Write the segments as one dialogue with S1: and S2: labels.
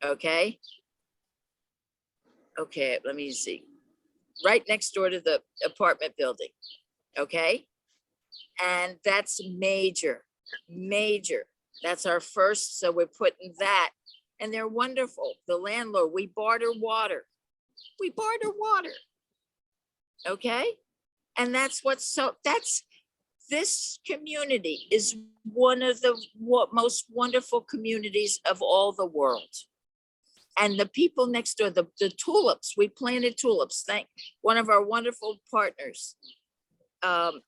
S1: Okay. Okay, let me see. Right next door to the apartment building. Okay. And that's major, major. That's our first. So we're putting that. And they're wonderful. The landlord, we barter water. We barter water. Okay. And that's this community is one of the most wonderful communities of all the world. And the people next door, the tulips, we planted tulips. Thank one of our wonderful partners, the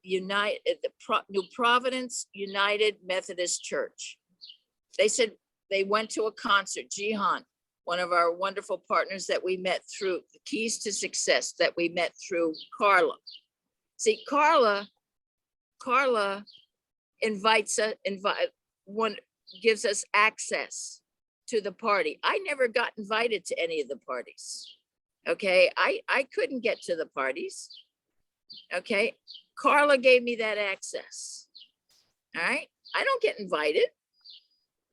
S1: New Providence United Methodist Church. They said they went to a concert. Jihan, one of our wonderful partners that we met through the Keys to Success, that we met through Carla. See, Carla gives us access to the party. I never got invited to any of the parties. Okay, I couldn't get to the parties. Okay, Carla gave me that access. All right, I don't get invited.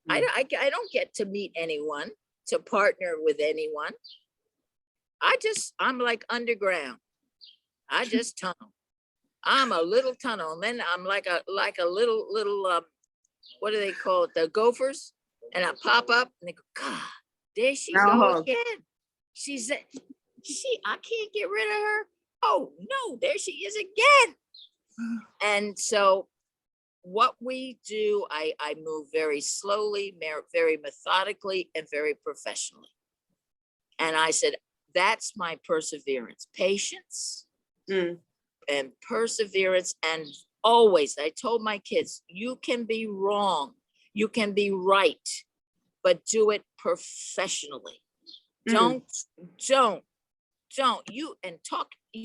S1: I don't get to meet anyone, to partner with anyone. I'm like underground. I just tunnel. I'm a little tunnel, and then I'm like a little what do they call it? The gophers. And I pop up and they go, God, there she go again. I can't get rid of her. Oh no, there she is again. And so what we do, I move very slowly, very methodically, and very professionally. And I said, that's my perseverance, patience and perseverance. And always, I told my kids, you can be wrong. You can be right, but do it professionally. Don't you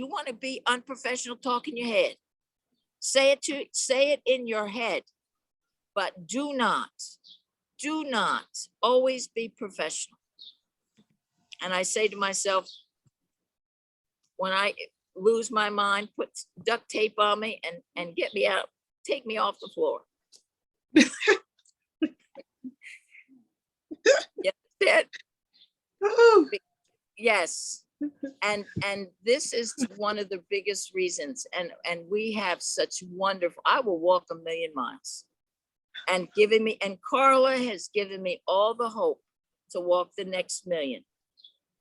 S1: want to be unprofessional, talk in your head. Say it in your head, but do not always be professional. And I say to myself, when I lose my mind, put duct tape on me and get me out, take me off the floor. Yes. And this is one of the biggest reasons. And we have such wonderful, I will walk 1,000,000 miles. And Carla has given me all the hope to walk the next 1,000,000.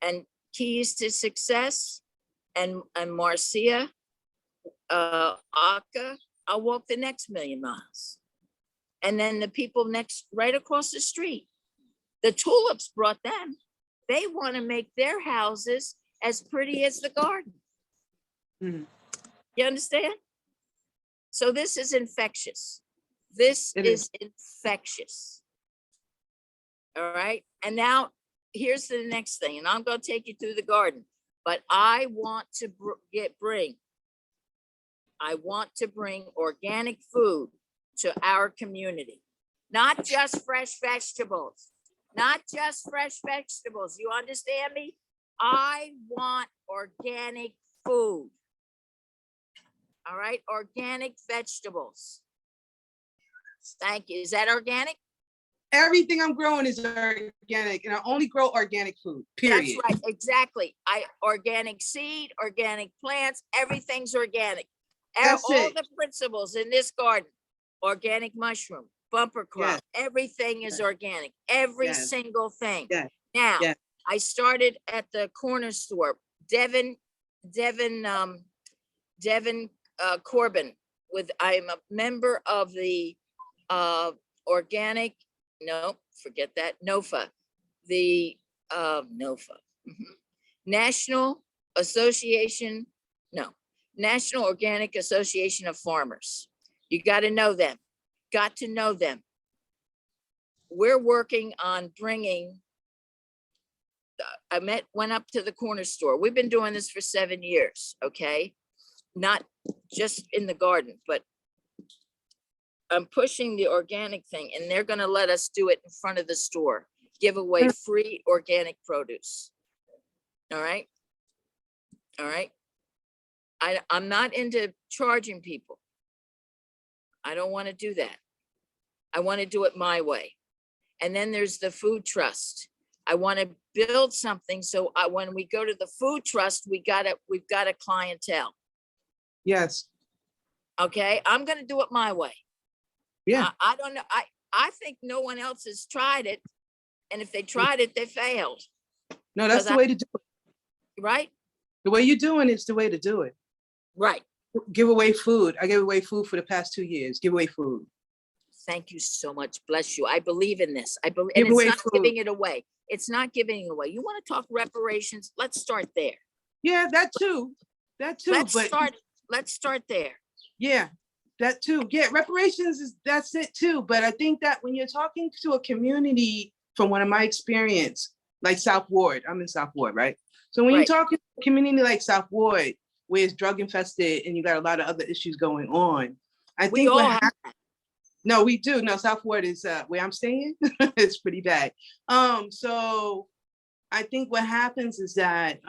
S1: And Keys to Success and Marcia, Aka, I'll walk the next 1,000,000 miles. And then the people right across the street, the tulips brought them. They want to make their houses as pretty as the garden. You understand? So this is infectious. This is infectious. All right. And now here's the next thing. And I'm going to take you through the garden. But I want to bring organic food to our community. Not just fresh vegetables. Not just fresh vegetables. You understand me? I want organic food. All right, organic vegetables. Thank you. Is that organic?
S2: Everything I'm growing is organic, and I only grow organic food, period.
S1: That's right, exactly. Organic seed, organic plants, everything's organic. All the principles in this garden, organic mushroom, bumper crop, everything is organic, every single thing. Now, I started at the corner store, Devin Corbin, I'm a member of the organic, no, forget that, NOFA, the NOFA, National Organic Association of Farmers. You got to know them. Got to know them. We're working on bringing, went up to the corner store. We've been doing this for 7 years, okay? Not just in the garden, but I'm pushing the organic thing, and they're gonna let us do it in front of the store, give away free organic produce. All right? All right? I'm not into charging people. I don't want to do that. I want to do it my way. And then there's the food trust. I want to build something. So when we go to the food trust, we've got a clientele.
S2: Yes.
S1: Okay. I'm going to do it my way.
S2: Yeah.
S1: I don't know. I think no one else has tried it. And if they tried it, they failed.
S2: No, that's the way to do it.
S1: Right?
S2: The way you're doing it's the way to do it.
S1: Right.
S2: Give away food. I gave away food for the past 2 years. Give away food.
S1: Thank you so much. Bless you. I believe in this. I believe,
S2: Give
S1: and it's
S2: away
S1: not
S2: food.
S1: giving it away. It's not giving it away. You want to talk reparations? Let's start there.
S2: Yeah, that too. That too.
S1: Let's start there.
S2: Yeah, that too. Yeah, reparations that's it too. But I think that when you're talking to a community, from one of my experience, like South Ward, I'm in South Ward, right? So when you're talking to a community like South Ward, where it's drug infested and you got a lot of other issues going on, I think what happens. No, we do. No, South Ward is where I'm staying. It's pretty bad. So I think what happens is that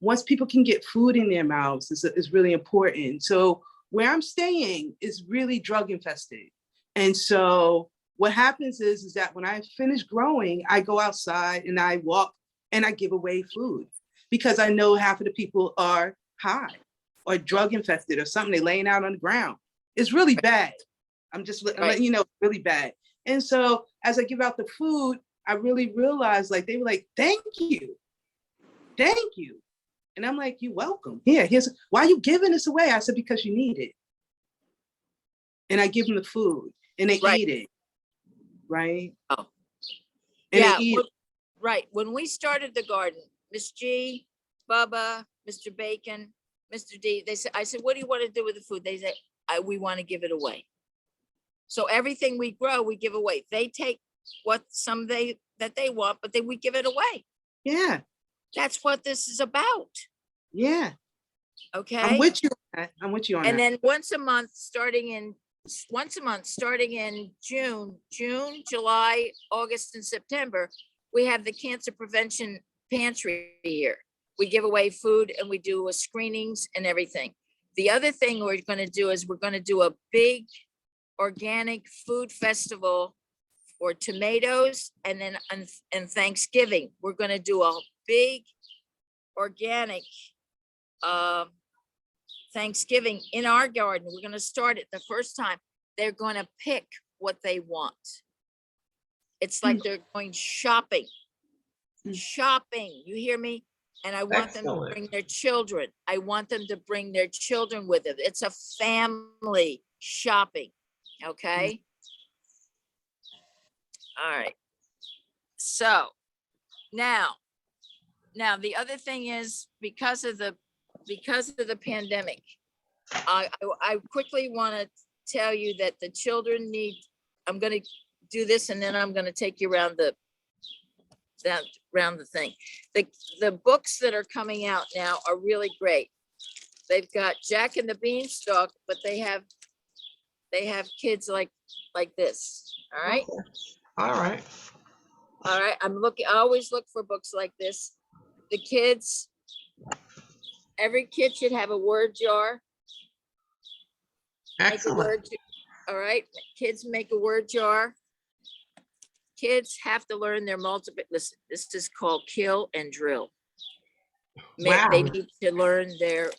S2: once people can get food in their mouths is really important. So where I'm staying is really drug infested. And so what happens is that when I finish growing, I go outside and I walk and I give away food because I know half of the people are high or drug infested or something. They're laying out on the ground. It's really bad. I'm letting you know, it's really bad. And so as I give out the food, I really realized like, they were like, thank you. Thank you. And I'm like, you're welcome. Here's, why are you giving this away? I said, because you need it. And I give them the food and they eat it. Right.
S1: Oh.
S2: And
S1: yeah.
S2: they eat
S1: right. When we started the garden, Miss G, Bubba, Mr. Bacon, Mr. D, I said, what do you want to do with the food? They said, we want to give it away. So everything we grow, we give away. They take what that they want, but we give it away.
S2: Yeah.
S1: That's what this is about.
S2: Yeah.
S1: Okay.
S2: I'm with you on that.
S1: And then once a month, starting in June, July, August, and September, we have the cancer prevention pantry here. We give away food and we do screenings and everything. The other thing we're going to do is we're going to do a big organic food festival for tomatoes, and then on Thanksgiving we're going to do a big organic Thanksgiving in our garden. We're going to start it the first time. They're going to pick what they want. It's like they're going shopping. You hear me? And I want them to bring their children. I want them to bring their children with them. It's a family shopping. Okay. All right. So now the other thing is because of the pandemic, I quickly want to tell you that the children need, I'm going to do this and then I'm going to take you around the thing. The books that are coming out now are really great. They've got Jack and the Beanstalk, but they have kids like this. All right.
S3: Okay. All right.
S1: All right. I always look for books like this. The kids, every kid should have a word jar.
S3: Excellent.
S1: All right. Kids make a word jar. Kids have to learn their multiple. Listen, this is called kill and drill.
S3: Wow.
S1: They need to learn their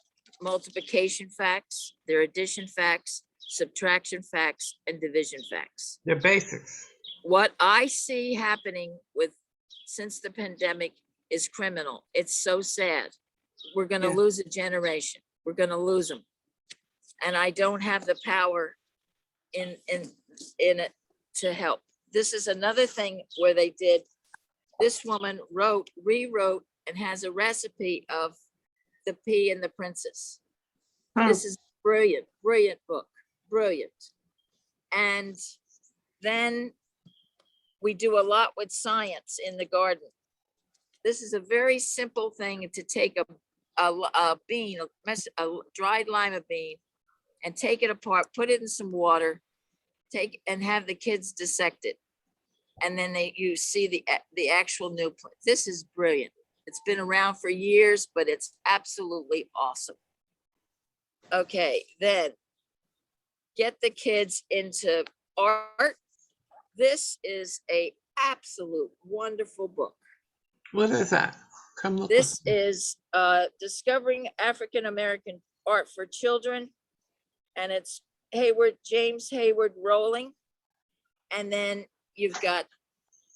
S1: multiplication facts, their addition facts, subtraction facts, and division facts.
S3: They're basics.
S1: What I see happening since the pandemic is criminal. It's so sad. We're going to lose a generation. We're going to lose them. And I don't have the power in it to help. This is another thing where this woman rewrote, and has a recipe of the Pea and the Princess. This is brilliant book, brilliant. And then we do a lot with science in the garden. This is a very simple thing to take a bean, a dried lima bean, and take it apart, put it in some water, and have the kids dissect it. And then you see the actual new plant. This is brilliant. It's been around for years, but it's absolutely awesome. Okay, then get the kids into art. This is absolute wonderful book.
S3: What is that? Come look.
S1: This is Discovering African American Art for Children, and it's James Hayward Rowling. And then you've got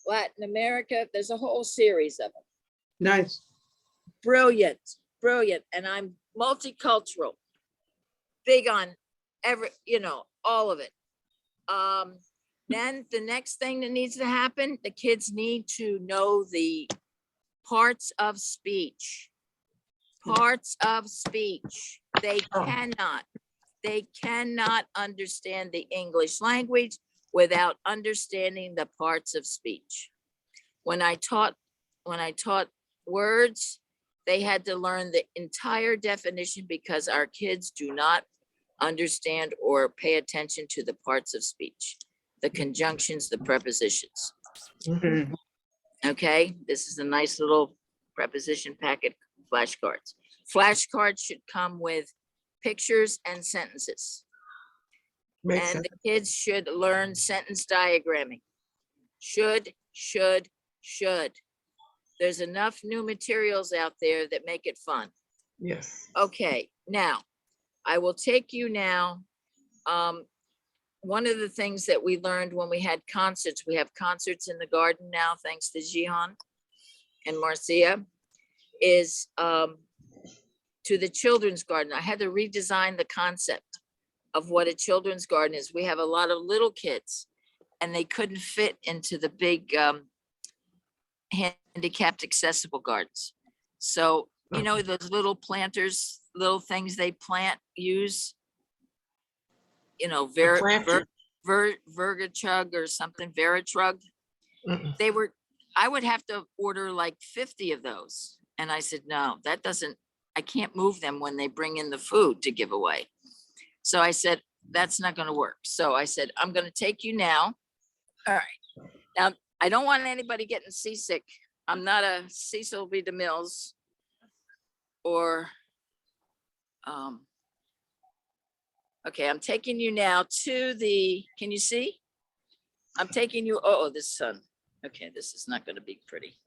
S1: Latin America. There's a whole series of them.
S2: Nice.
S1: Brilliant, brilliant. And I'm multicultural, big on all of it. Then the next thing that needs to happen, the kids need to know the parts of speech. Parts of speech. They cannot understand the English language without understanding the parts of speech. When I taught words, they had to learn the entire definition because our kids do not understand or pay attention to the parts of speech, the conjunctions, the prepositions.
S3: Mhm.
S1: Okay, this is a nice little preposition packet, flashcards. Flashcards should come with pictures and sentences.
S3: Makes
S1: And
S3: sense.
S1: the kids should learn sentence diagramming. Should. There's enough new materials out there that make it fun.
S3: Yes.
S1: Okay, now I will take you now. One of the things that we learned when we had concerts, we have concerts in the garden now, thanks to Jihan and Marcia, is to the children's garden. I had to redesign the concept of what a children's garden is. We have a lot of little kids and they couldn't fit into the big handicapped accessible gardens. So, those little planters, little things they use,
S3: Planter?
S1: Vergachug or something, Veritrug.
S3: Mm-mm.
S1: I would have to order like 50 of those. And I said, no, I can't move them when they bring in the food to give away. So I said, that's not going to work. So I said, I'm going to take you now. All right. Now, I don't want anybody getting seasick. I'm not a Cecil B. DeMille's or, okay, I'm taking you now to can you see? I'm taking you, this sun. Okay, this is not going to be pretty.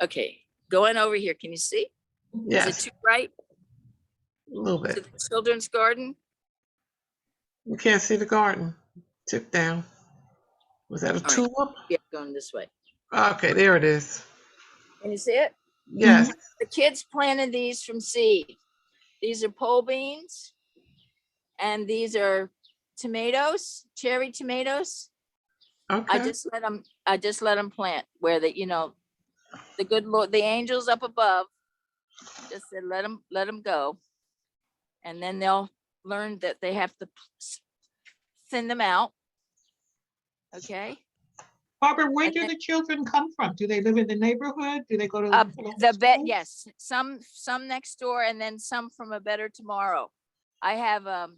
S1: Okay, going over here. Can you see?
S3: Yes.
S1: Is it too bright?
S3: A little
S1: To
S3: bit.
S1: the children's garden?
S3: You can't see the garden. Tip down. Was that a
S1: All right.
S3: tulip?
S1: Yeah, going this way.
S3: Okay, there it is.
S1: Can you see it?
S3: Yes.
S1: The kids planted these from seed. These are pole beans. And these are tomatoes, cherry tomatoes.
S3: Okay.
S1: I just let them plant where the good Lord, the angels up above just said, let them go. And then they'll learn that they have to thin them out. Okay.
S4: Barbara, where
S1: And
S4: do
S1: then-
S4: the children come from? Do they live in the neighborhood? Do they go to
S1: The bed, yes, some next door and then some from A Better Tomorrow. I have a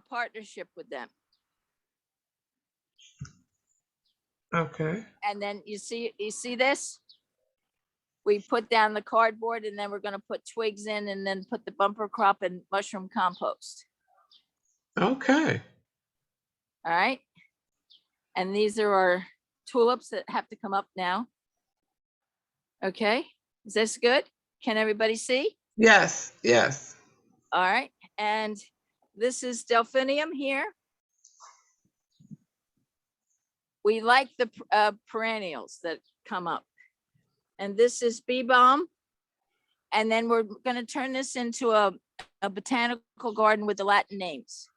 S1: partnership with them.
S3: Okay.
S1: And then you see this? We put down the cardboard and then we're gonna put twigs in and then put the bumper crop and mushroom compost.
S3: Okay.
S1: All right. And these are our tulips that have to come up now. Okay, is this good? Can everybody see?
S3: Yes. Yes.
S1: All right, and this is delphinium here. We like the perennials that come up. And this is bee balm. And then we're gonna turn this into a botanical garden with the Latin names.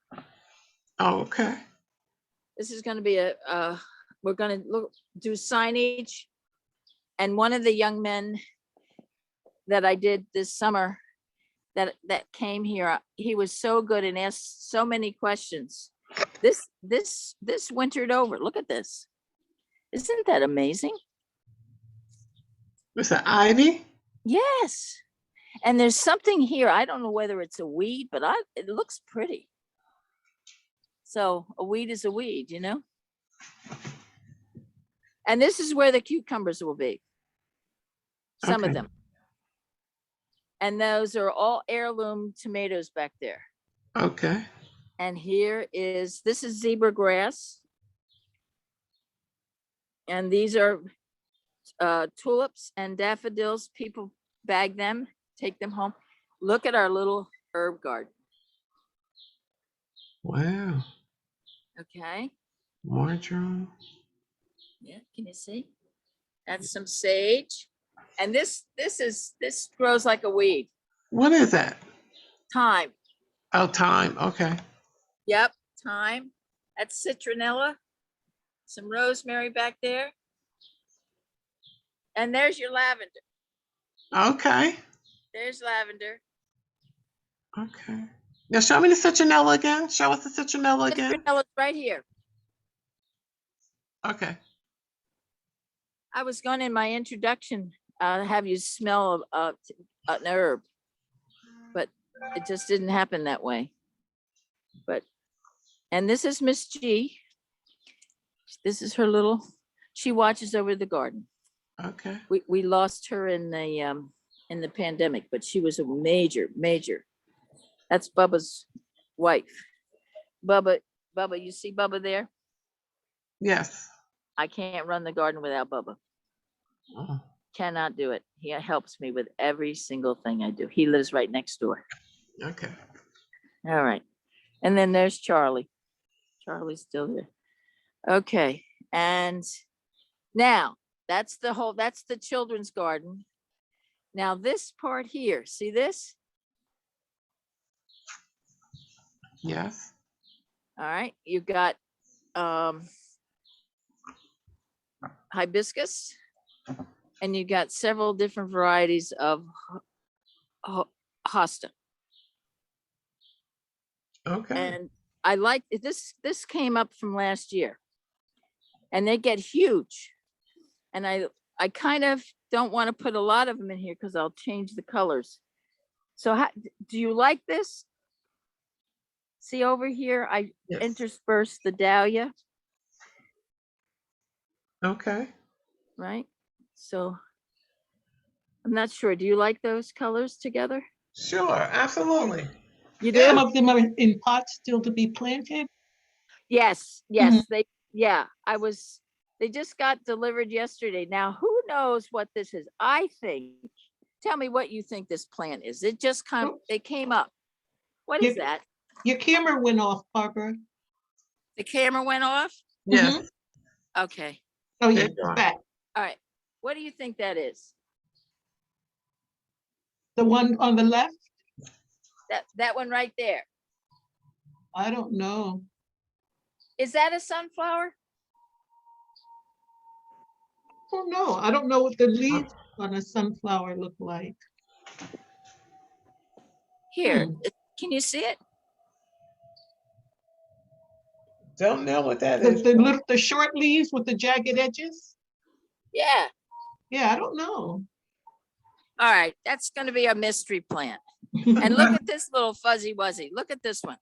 S3: Oh, okay.
S1: This is gonna be we're gonna do signage. And one of the young men that I did this summer that came here, he was so good and asked so many questions. This wintered over. Look at this. Isn't that amazing?
S3: It's an ivy?
S1: Yes. And there's something here. I don't know whether it's a weed, but it looks pretty. So a weed is a weed, And this is where the cucumbers will be. Some of
S3: Okay.
S1: them. And those are all heirloom tomatoes back there.
S3: Okay.
S1: And this is zebra grass. And these are tulips and daffodils. People bag them, take them home. Look at our little herb garden.
S3: Wow.
S1: Okay.
S3: Marjoram.
S1: Yeah, can you see? That's some sage. And this grows like a weed.
S3: What is that?
S1: Thyme.
S3: Oh, thyme. Okay.
S1: Yep, thyme. That's citronella. Some rosemary back there. And there's your lavender.
S3: Okay.
S1: There's lavender.
S3: Okay. Now show me the citronella again. Show us the citronella again.
S1: Citronella's right here.
S3: Okay.
S1: I was going in my introduction, have you smell of an herb, but it just didn't happen that way. But, and this is Miss G. This is her little, she watches over the garden.
S3: Okay.
S1: We lost her in the pandemic, but she was a major. That's Bubba's wife. Bubba, you see Bubba there?
S3: Yes.
S1: I can't run the garden without Bubba.
S3: Oh,
S1: Cannot do it. He helps me with every single thing I do. He lives right next door.
S3: okay.
S1: All right. And then there's Charlie. Charlie's still there. Okay. And now that's the children's garden. Now this part here, see this?
S3: Yes.
S1: All right. You've got hibiscus, and you got several different varieties of hosta.
S3: Okay.
S1: And I like this. This came up from last year, and they get huge. And I kind of don't want to put a lot of them in here because I'll change the colors. So do you like this? See over here, I
S3: Yes.
S1: interspersed the dahlia,
S3: Okay.
S1: right? So I'm not sure. Do you like those colors together?
S3: Sure. Absolutely.
S1: You
S3: Yeah.
S1: do?
S4: Some of them are in pots still to be planted.
S1: Yes, they just got delivered yesterday. Now, who knows what this is? Tell me what you think this plant is. It came up. What is
S4: Yeah.
S1: that?
S4: Your camera went off, Barbara.
S1: The camera went off?
S3: Yes.
S1: Okay.
S4: Oh, yeah,
S3: There you
S4: it's
S3: are.
S4: back.
S1: All right. What do you think that is?
S4: The one on the left?
S1: That one right there.
S4: I don't know.
S1: Is that a sunflower?
S4: Oh, no, I don't know what the leaves on a sunflower look like.
S1: Here,
S4: Hmm.
S1: can you see it?
S3: Don't know what that is.
S4: The short leaves with the jagged edges?
S1: Yeah.
S4: Yeah, I don't know.
S1: All right. That's going to be a mystery plant. And look at this little fuzzy wuzzy. Look at this one.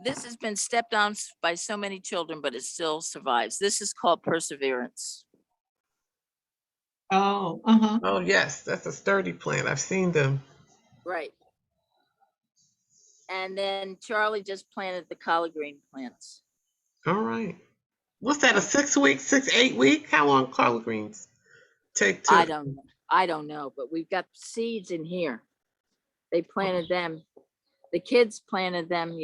S1: This has been stepped on by so many children, but it still survives. This is called perseverance.
S4: Oh,
S3: Oh, yes. That's a sturdy plant. I've seen them.
S1: Right. And then Charlie just planted the collard green plants.
S3: All right. What's that? A 6 week, 8 week? How long collard greens take to?
S1: I don't know, but we've got seeds in here. They planted them. The kids planted them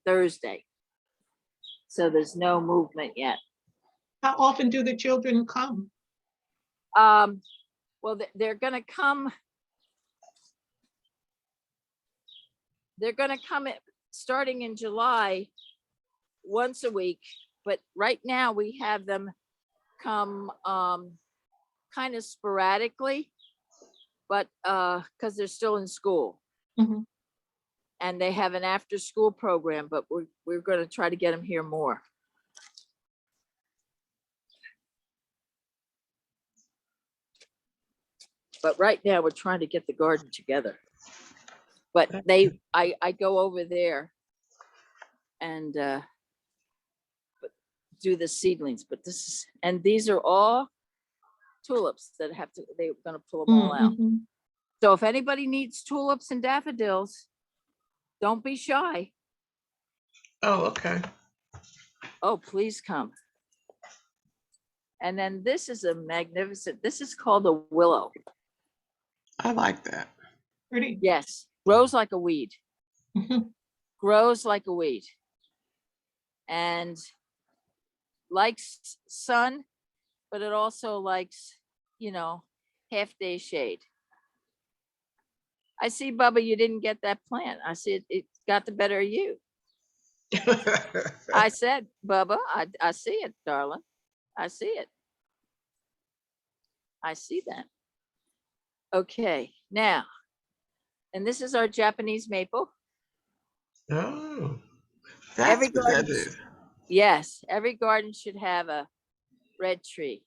S1: Thursday. So there's no movement yet.
S4: how often do the children come?
S1: Well, they're going to come. They're going to come starting in July once a week. But right now we have them come kind of sporadically, but because they're still in school.
S4: Mhm.
S1: And they have an after school program, but we're going to try to get them here more. But right now we're trying to get the garden together. But I go over there and do the seedlings, but these are all tulips that they're going to pull them all out.
S4: Mhm.
S1: So if anybody needs tulips and daffodils, don't be shy.
S3: Oh, okay.
S1: Oh, please come. And then this is a magnificent, this is called a willow.
S3: I like that.
S4: Pretty.
S1: Yes, grows like a weed,
S4: Mhm.
S1: grows like a weed. And likes sun, but it also likes, you know, half day shade. I see, Bubba, you didn't get that plant. I see it got the better of you. I said, Bubba, I see it, darling. I see it. I see that. Okay, now, and this is our Japanese maple.
S3: Oh,
S1: Every
S3: that's what that
S1: garden,
S3: is.
S1: yes, every garden should have a red tree.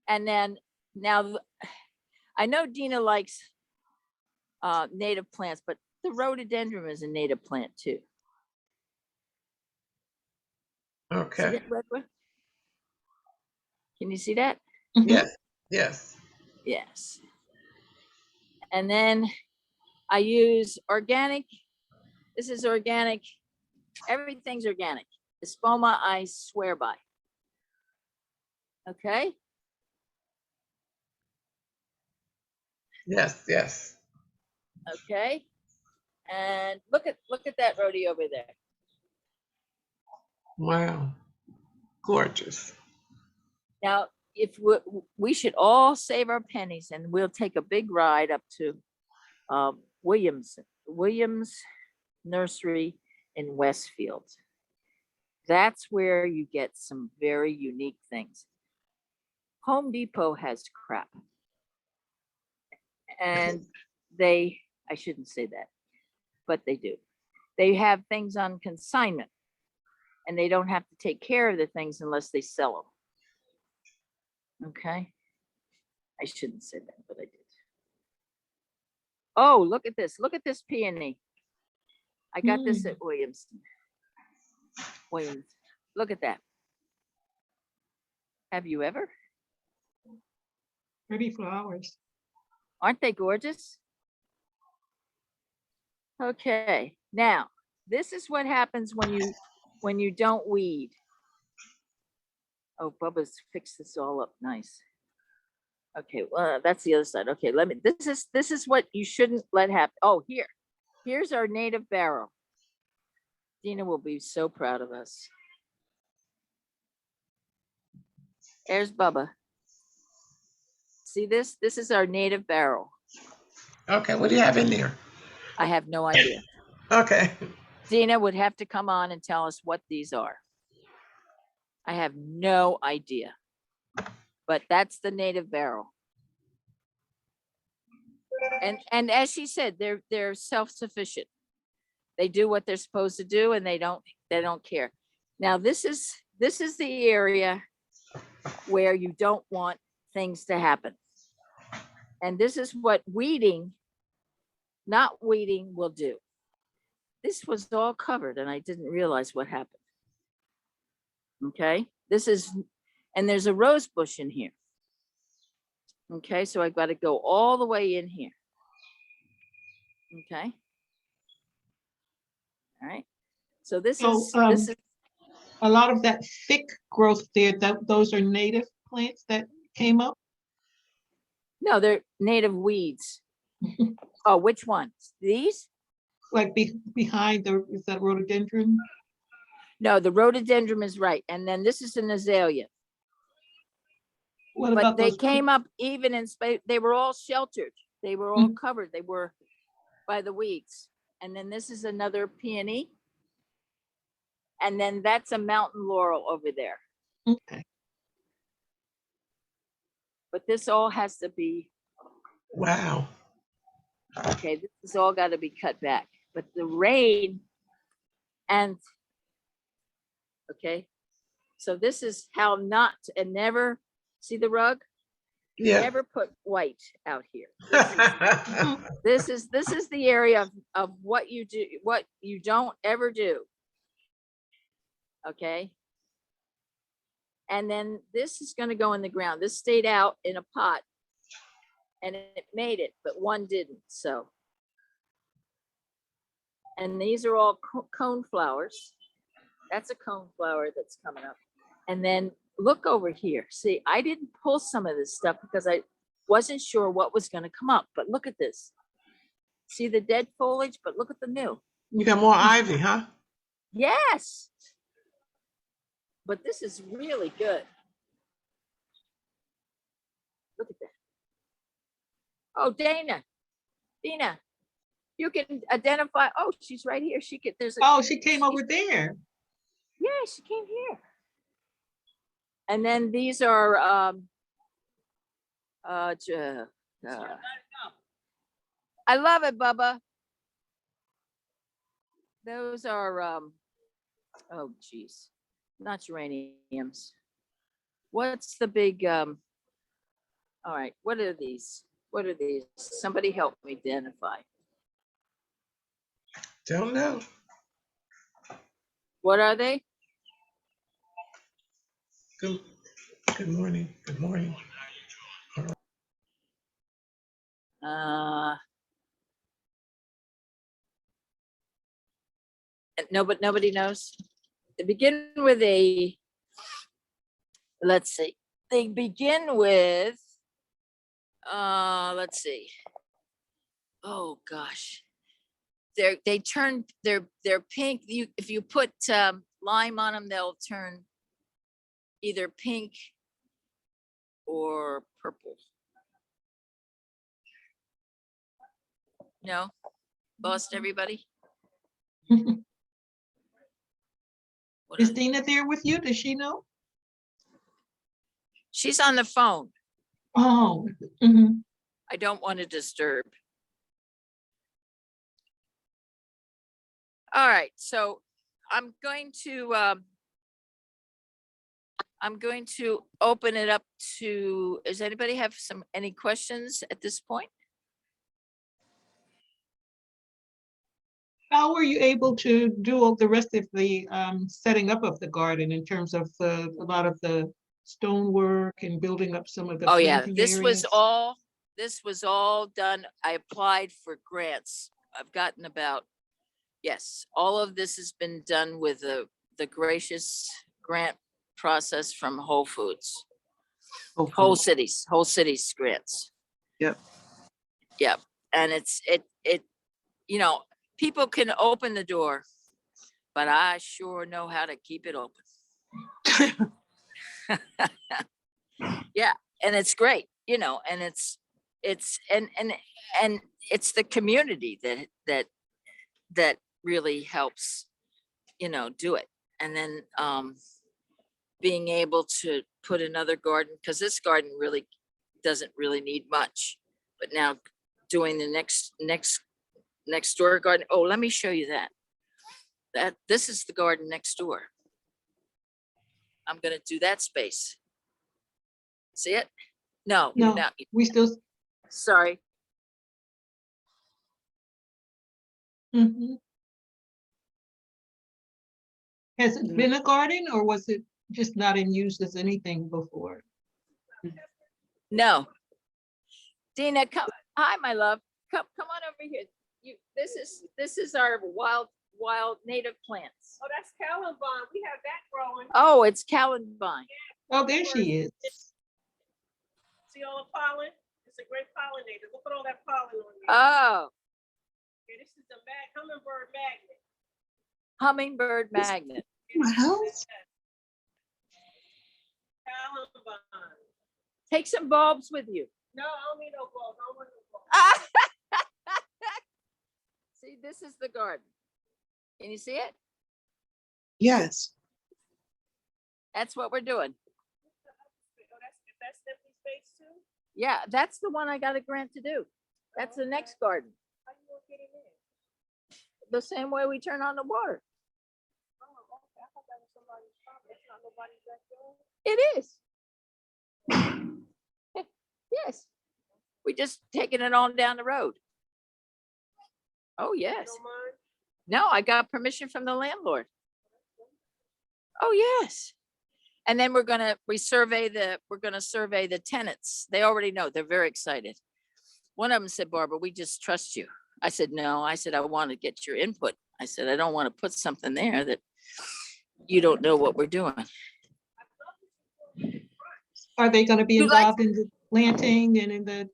S1: And then now, I know Dina likes native plants, but the rhododendron is a native plant too. See
S3: Okay.
S1: that, Redwood? Can you see that?
S4: Mhm.
S3: Yes. Yes.
S1: Yes. And then I use organic. This is organic. Everything's organic. Espoma, I swear by. Okay.
S3: Yes. Yes.
S1: Okay. And look at that rhodey over there.
S3: Wow. Gorgeous.
S1: Now, if we should all save our pennies and we'll take a big ride up to Williams Nursery in Westfield. That's where you get some very unique things. Home Depot has crap. And I shouldn't say that, but they do. They have things on consignment and they don't have to take care of the things unless they sell them. Okay. I shouldn't say that, but I did. Oh, look at this. Look at this peony. I got this at Williams. Look at that. Have you ever?
S4: Pretty flowers.
S1: Aren't they gorgeous? Okay, now this is what happens when you don't weed. Oh, Bubba's fixed this all up nice. Okay, well, that's the other side. Okay, this is what you shouldn't let happen. Oh, here's our native barrel. Dina will be so proud of us. There's Bubba. See this? This is our native barrel.
S3: Okay. What do you have in there?
S1: I have no idea.
S3: Okay.
S1: Dina would have to come on and tell us what these are. I have no idea. But that's the native barrel. And as she said, they're self-sufficient. They do what they're supposed to do and they don't care. Now this is the area where you don't want things to happen. And this is what not weeding will do. This was all covered and I didn't realize what happened. Okay, and there's a rose bush in here. Okay, so I've got to go all the way in here. Okay. All right. So this
S4: So,
S1: is
S4: a lot of that thick growth there, those are native plants that came up?
S1: no, they're native weeds. Oh, which ones? These?
S4: Like behind is that rhododendron?
S1: No, the rhododendron is right. And then this is an azalea.
S4: What
S1: But
S4: about
S1: they
S4: those?
S1: came up even in space. They were all sheltered. They were all covered. They were by the weeds. And then this is another peony. And then that's a mountain laurel over there.
S4: Okay.
S1: But this all has to be,
S3: Wow.
S1: okay, this has all got to be cut back. But the rain and, okay, so this is how not, and never, see the rug?
S3: Yeah.
S1: Never put white out here. This is the area of what you do, what you don't ever do. Okay. And then this is going to go in the ground. This stayed out in a pot and it made it, but one didn't. So, and these are all cone flowers. That's a cone flower that's coming up. And then look over here. See, I didn't pull some of this stuff because I wasn't sure what was gonna come up, but look at this. See the dead foliage, but look at the new.
S3: You got more ivy, huh?
S1: Yes. But this is really good. Look at that. Oh, Dana, you can identify, oh, she's right here. She could, there's a,
S4: Oh, she came over there.
S1: yeah, she came here. And then these are, I love it, Bubba. Those are, oh geez, not geraniums. What's the big, all right, what are these? What are these? Somebody help me identify.
S3: Don't know.
S1: What are they?
S3: Good, good morning. Good morning.
S1: No, but nobody knows. They begin with a, let's see, they begin with, let's see. Oh gosh. They turn, they're pink. If you put lime on them, they'll turn either pink or purple. No? Lost everybody? What
S4: Is
S1: are-
S4: Dina there with you? Does she know?
S1: She's on the phone.
S4: Oh, mhm.
S1: I don't want to disturb. All right, so I'm going to open it up to, does anybody have any questions at this point?
S4: How were you able to do all the rest of the setting up of the garden in terms of a lot of the stonework and building up some of the
S1: Oh yeah,
S4: planting
S1: this was
S4: areas?
S1: all done. I applied for grants. I've gotten about, yes, all of this has been done with the gracious grant process from Whole Foods, Whole Cities grants.
S2: Yep.
S1: Yep. And it, you know, people can open the door, but I sure know how to keep it open. Yeah, and it's great, you know, and it's and it's the community that really helps, you know, do it. And then being able to put another garden, because this garden really doesn't really need much, but now doing the next door garden. Oh, let me show you that this is the garden next door. I'm gonna do that space. See it? No,
S4: No,
S1: no,
S4: we still,
S1: sorry.
S4: mhm. Has it
S2: Mhm.
S4: been a garden or was it just not in use as anything before?
S1: No. Dina, come. Hi, my love. Come on over here. This is our wild native plants.
S5: Oh, that's Columbine. We have that growing.
S1: Oh, it's Columbine.
S4: Oh, there she is.
S5: See all the pollen? It's a great pollinator. Look at all that pollen on there.
S1: Oh,
S5: Yeah, this is the hummingbird magnet.
S1: hummingbird magnet.
S2: My house?
S5: Columbine.
S1: Take some bulbs with you.
S5: No, I don't need no balls. I don't want no balls.
S1: See, this is the garden. Can you see it?
S2: Yes.
S1: That's what we're doing.
S5: Oh, that's empty space too?
S1: Yeah, that's the one I got a grant to do. That's the next garden.
S5: How you gonna get it in?
S1: The same way we turn on the water.
S5: Oh, okay. I thought that was somebody's property. It's not nobody's backyard.
S1: It is. Yes. We just taking it on down the road. Oh, yes.
S5: Don't mind?
S1: No, I got permission from the landlord. Oh, yes. And then we're gonna survey the tenants. They already know, they're very excited. One of them said, Barbara, we just trust you. I said, no, I said, I want to get your input. I said, I don't want to put something there that you don't know what we're doing.
S4: Are they gonna be
S1: You like-
S4: involved in the planting and in the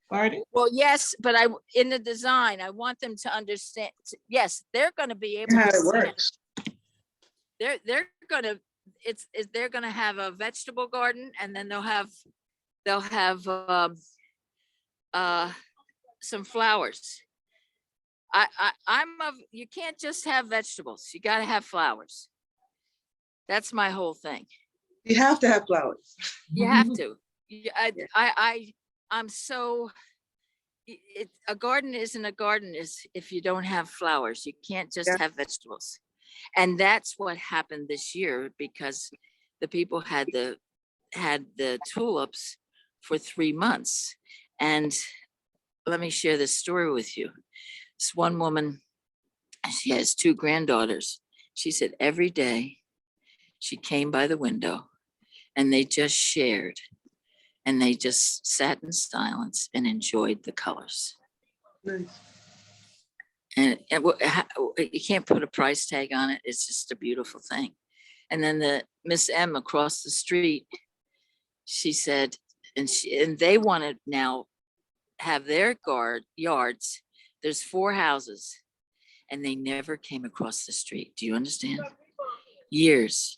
S4: garden?
S1: Well, yes, but in the design, I want them to understand, yes, they're gonna be able
S2: How
S1: to
S2: it
S1: see it.
S2: works.
S1: They're gonna, they're gonna have a vegetable garden, and then they'll have some flowers. You can't just have vegetables, you gotta have flowers. That's my whole thing.
S2: You have to have flowers.
S1: You have to. I'm so, a garden isn't a garden if you don't have flowers. You can't just
S2: Yeah.
S1: have vegetables. And that's what happened this year, because the people had the tulips for 3 months. And let me share this story with you. This one woman, she has 2 granddaughters. She said every day she came by the window and they just shared, and they just sat in silence and enjoyed the colors.
S2: Nice.
S1: And you can't put a price tag on it. It's just a beautiful thing. And then the Miss M across the street, she said, and they want to now have their yards. There's 4 houses, and they never came across the street. Do you understand? Years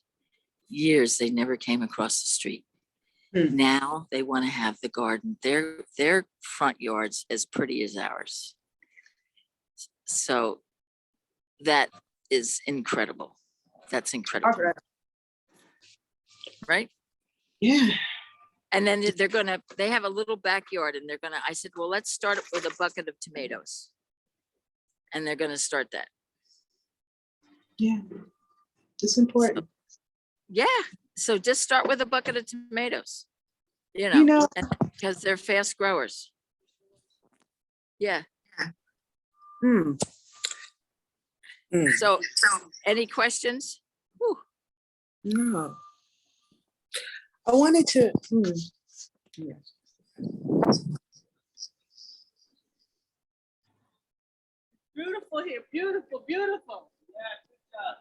S1: they never came across the street. Now they want to have the garden, their front yards as pretty as ours. So that is incredible. That's incredible, right?
S2: Yeah.
S1: And then they have a little backyard, and I said, well, let's start it with a bucket of tomatoes. And they're gonna start that.
S2: Yeah. It's important.
S1: Yeah. So just start with a bucket of tomatoes, because they're fast growers. Yeah.
S2: Mm. Mm.
S1: So any questions? Whew.
S2: No. I wanted to. Yes.
S5: Beautiful here, beautiful, beautiful.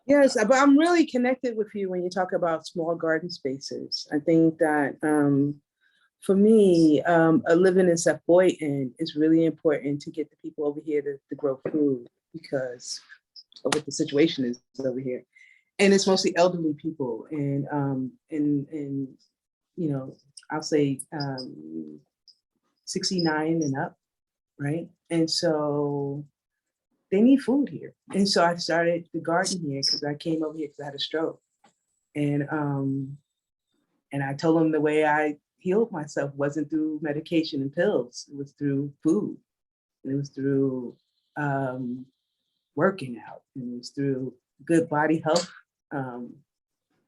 S2: Yes, but I'm really connected with you when you talk about small garden spaces. I think that for me, living in South Boynton is really important to get the people over here to grow food, because of what the situation is over here. And it's mostly elderly people, and I'll say 69 and up, right? And so they need food here. And so I started the garden here because I came over here because I had a stroke. And I told them the way I healed myself wasn't through medication and pills. It was through food. And it was through working out. And it was through good body health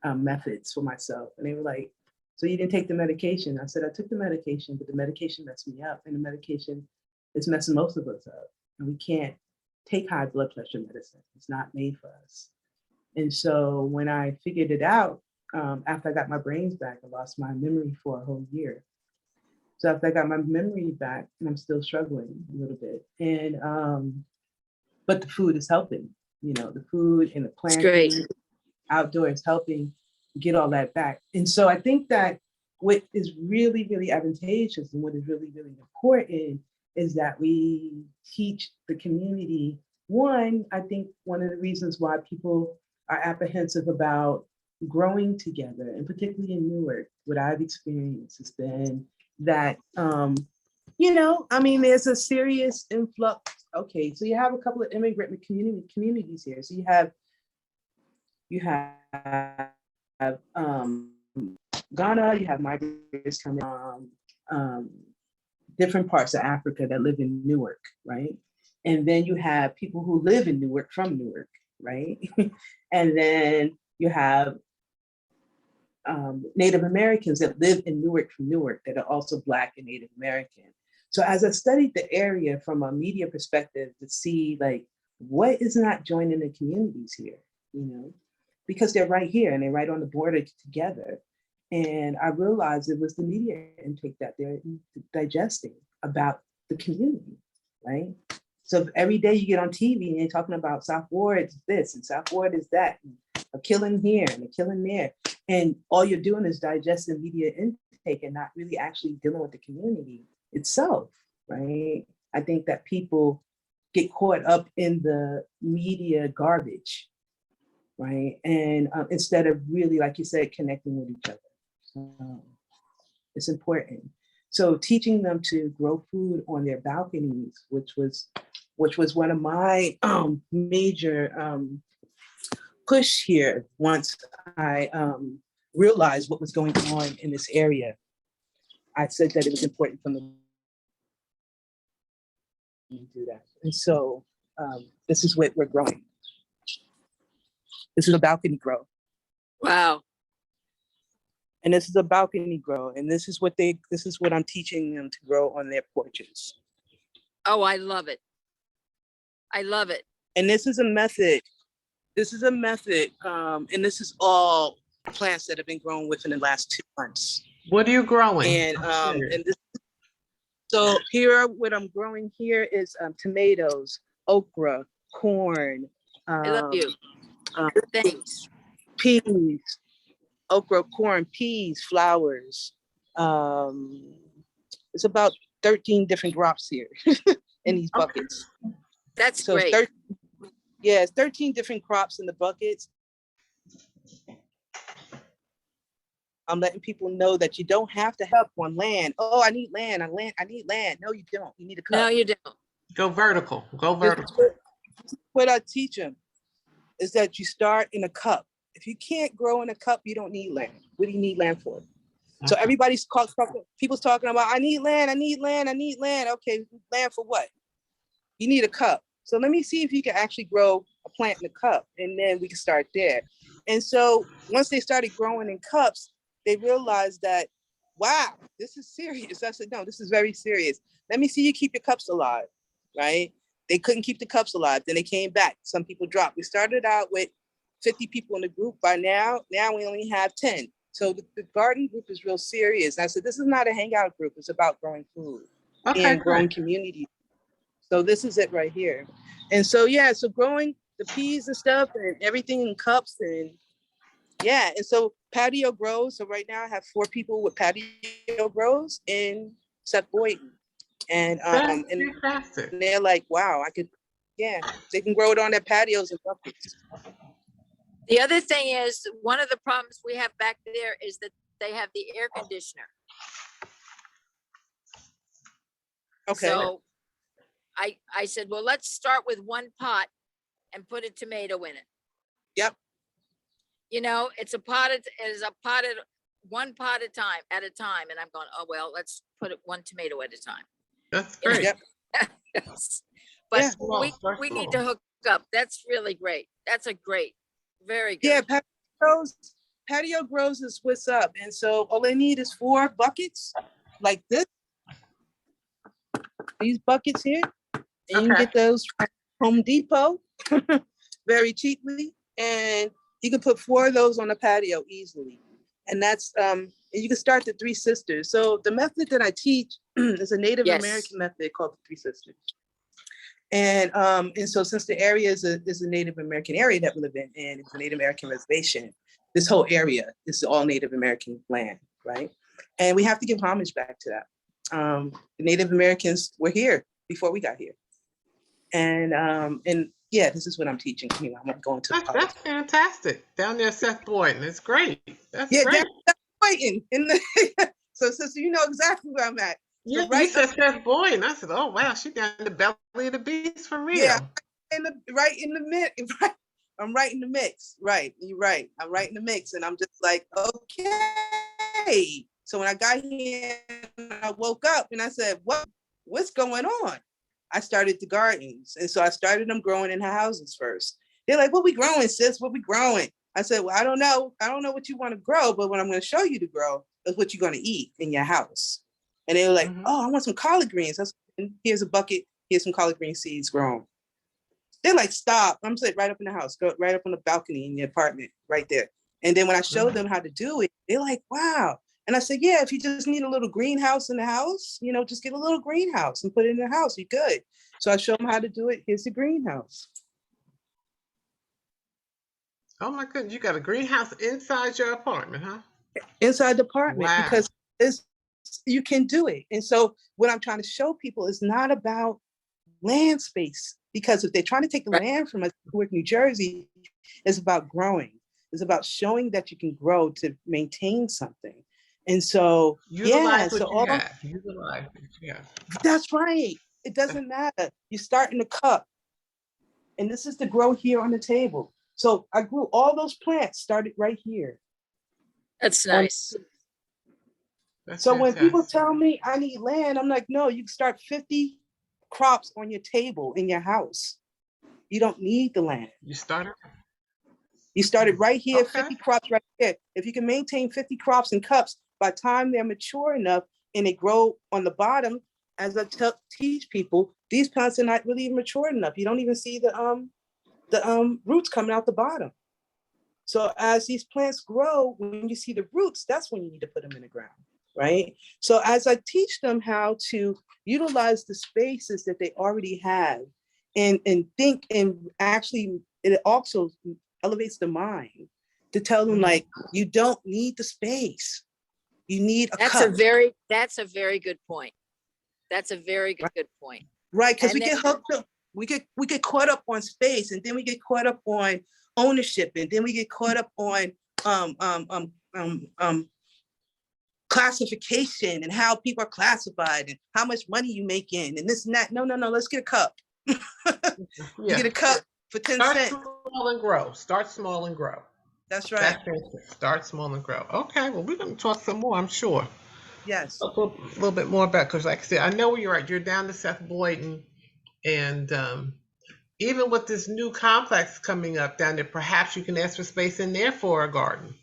S2: methods for myself. And they were like, so you didn't take the medication? I said, I took the medication, but the medication messed me up. And the medication is messing most of us up. And we can't take high blood pressure medicine. It's not made for us. And so when I figured it out, after I got my brains back, I lost my memory for a whole year. So after I got my memory back, and I'm still struggling a little bit, and but the food is helping. The food and the planting outdoor is helping get all that back. And so I think that what is really, really advantageous and what is really, really important is that we teach the community. One, I think one of the reasons why people are apprehensive about growing together, and particularly in Newark, what I've experienced has been that, there's a serious influx. Okay, so you have a couple of immigrant communities here. So you have Ghana, you have migrants coming from different parts of Africa that live in Newark, right? And then you have people who live in Newark from Newark, right? And then you have Native Americans that live in Newark from Newark that are also Black and Native American. So as I studied the area from a media perspective to see like what is not joining the communities here, because they're right here and they're right on the border together. And I realized it was the media intake that they're digesting about the community, right? So if every day you get on TV and you're talking about South Ward is this and South Ward is that, and a killing here and a killing there. And all you're doing is digesting media intake and not really actually dealing with the community itself, right? I think that people get caught up in the media garbage, right? And instead of really, like you said, connecting with each other. So it's important. So teaching them to grow food on their balconies, which was one of my major push here once I realized what was going on in this area. I said that it was important for them to do that. And so this is what we're growing. This is a balcony grow.
S1: Wow.
S2: And this is a balcony grow. And this is what I'm teaching them to grow on their porches.
S1: Oh, I love it. I love it.
S2: And this is a method. And this is all plants that have been grown within the last 2 months.
S3: What are you growing?
S2: And this, so here, what I'm growing here is tomatoes, okra, corn.
S1: I love you. Good things.
S2: Peas, okra, corn, peas, flowers. It's about 13 different crops here in these buckets.
S1: That's
S2: So
S1: great.
S2: it's 13 different crops in the buckets. I'm letting people know that you don't have to have one land. Oh, I need land. I need land. No, you don't. You need a cup.
S1: No, you don't.
S3: Go vertical. Go
S2: This
S3: vertical.
S2: is what I teach them is that you start in a cup. If you can't grow in a cup, you don't need land. What do you need land for? So everybody's people's talking about, I need land, I need land, I need land. Okay, land for what? You need a cup. So let me see if you can actually grow a plant in a cup, and then we can start there. And so once they started growing in cups, they realized that, wow, this is serious. I said, no, this is very serious. Let me see you keep your cups alive, right? They couldn't keep the cups alive. Then they came back. Some people dropped. We started out with 50 people in the group. By now we only have 10. So the garden group is real serious. And I said, this is not a hangout group. It's about growing food and growing community. So this is it right here. And so, yeah, so growing the peas and stuff and everything in cups and yeah. And so patio grows. So right now I have 4 people with patio grows in Seth Boynton. And they're like, wow, they can grow it on their patios and buckets.
S1: The other thing is, one of the problems we have back there is that they have the air conditioner.
S2: Okay.
S1: So I said, well, let's start with one pot and put a tomato in it.
S2: Yep.
S1: You know, it's a pot at one pot at a time. And I'm going, oh, well, let's put it one tomato at a time.
S3: That's great.
S2: Yep.
S1: But
S2: Yeah.
S1: we need to hook up. That's really great. That's a great, very good.
S2: Yeah, patio grows is what's up. And so all they need is 4 buckets like this. These buckets here. And you can get those from Home Depot very cheaply. And you can put 4 of those on the patio easily. And that's you can start the 3 sisters. So the method that I teach is a Native American method called the 3 sisters. And so since the area is a Native American area that we live in, and it's a Native American reservation, this whole area is all Native American land, right? And we have to give homage back to that. The Native Americans were here before we got here. And yeah, this is what I'm teaching. You know, I'm going to
S3: That's fantastic. Down there, Seth Boynton. It's great. That's great.
S2: Waiting so sister, you know exactly where I'm at.
S3: Yeah,
S2: so right
S3: you said Seth Boynton. I said, oh wow, she's down in the belly of the beast for real.
S2: Yeah, right in the mix. Right, I'm right in the mix. Right, you're right. I'm right in the mix, and I'm just like, okay. So when I got here, I woke up and I said, what's going on? I started the gardens, and so I started them growing in houses first. They're like, what we growing, sis? What we growing? I said, well, I don't know what you want to grow, but what I'm going to show you to grow is what you're going to eat in your house. And they were like, oh, I want some collard greens. I said, here's a bucket. Here's some collard green seeds grown. They're like, stop. I'm sitting right up in the house, go right up on the balcony in the apartment right there. And then when I showed them how to do it, they're like, wow. And I said, yeah, if you just need a little greenhouse in the house, you know, just get a little greenhouse and put it in the house. You're good. So I showed them how to do it. Here's the greenhouse.
S3: Oh my goodness, you got a greenhouse inside your apartment, huh?
S2: inside the apartment
S3: Wow.
S2: because it's you can do it. And so what I'm trying to show people is not about land space, because if they're trying to take the
S1: Right.
S2: land from us, Newark, New Jersey, it's about growing. It's about showing that you can grow to maintain something. And so, yeah,
S3: Utilize
S2: so
S3: what you
S2: all
S3: have. Utilize what you have.
S2: that's right. It doesn't matter. You start in a cup, and this is to grow here on the table. So I grew all those plants, started right here.
S1: That's
S2: On
S1: nice.
S3: That's
S2: So when people
S3: fantastic.
S2: tell me I need land, I'm like, no, you can start 50 crops on your table in your house. You don't need the land.
S3: You started.
S2: You started right here,
S3: Okay.
S2: 50 crops right here. If you can maintain 50 crops in cups, by the time they're mature enough and they grow on the bottom, as I teach people, these plants are not really even mature enough. You don't even see the roots coming out the bottom. So as these plants grow, when you see the roots, that's when you need to put them in the ground, right? So as I teach them how to utilize the spaces that they already have and think, and actually it also elevates the mind to tell them, like, you don't need the space. You need a
S1: That's
S2: cup,
S1: that's a very good point. That's a very good point.
S2: right? Because
S1: And
S2: we get
S1: then,
S2: hooked up, we get caught up on space, and then we get caught up on ownership, and then we get caught up on um, um, um, um, um, classification and how people are classified and how much money you make in and this and that. No, let's get a cup. You get
S3: Yeah.
S2: a cup for 10
S3: Start
S2: cents.
S3: small and grow. Start small and grow.
S2: That's right.
S3: That's it. Start small and grow. Okay. Well, we're going to talk some more, I'm sure.
S2: Yes.
S3: A little bit more about, because like I said, I know where you're at. You're down to Seth Boyden, and even with this new complex coming up down there, perhaps you can ask for space in there for a garden.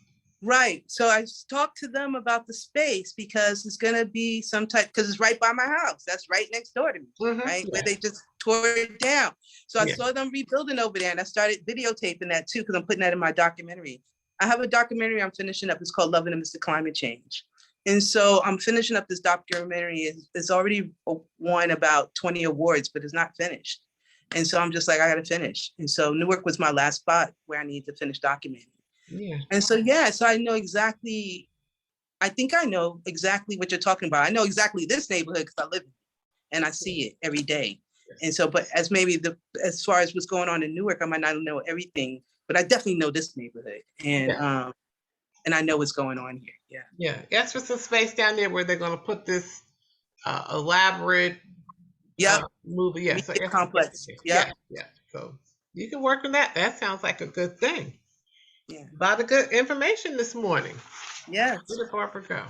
S2: Right. So I talked to them about the space because it's going to be some type, because it's right by my house. That's right next door to me, right? Where they just tore it down. So I saw them rebuilding over there, and I started videotaping that too, because I'm putting that in my documentary. I have a documentary I'm finishing up. It's called Loving Amidst Climate Change. And so I'm finishing up this documentary. It's already won about 20 awards, but it's not finished. And so I'm just like, I got to finish. And so Newark was my last spot where I need to finish documenting.
S3: Yeah.
S2: And so, yeah, so I know exactly, I think I know exactly what you're talking about. I know exactly this neighborhood because I live in it and I see it every day. And so, but as far as what's going on in Newark, I might not know everything, but I definitely know this neighborhood. And I know what's going on here. Yeah.
S3: Yeah. Ask for some space down there where they're going to put this elaborate movie. Yeah. So
S2: Media complex. Yeah.
S3: Yeah. So you can work on that. That sounds like a good thing.
S2: Yeah.
S3: A lot of good information this morning.
S2: Yes.
S3: Where did Barbara go?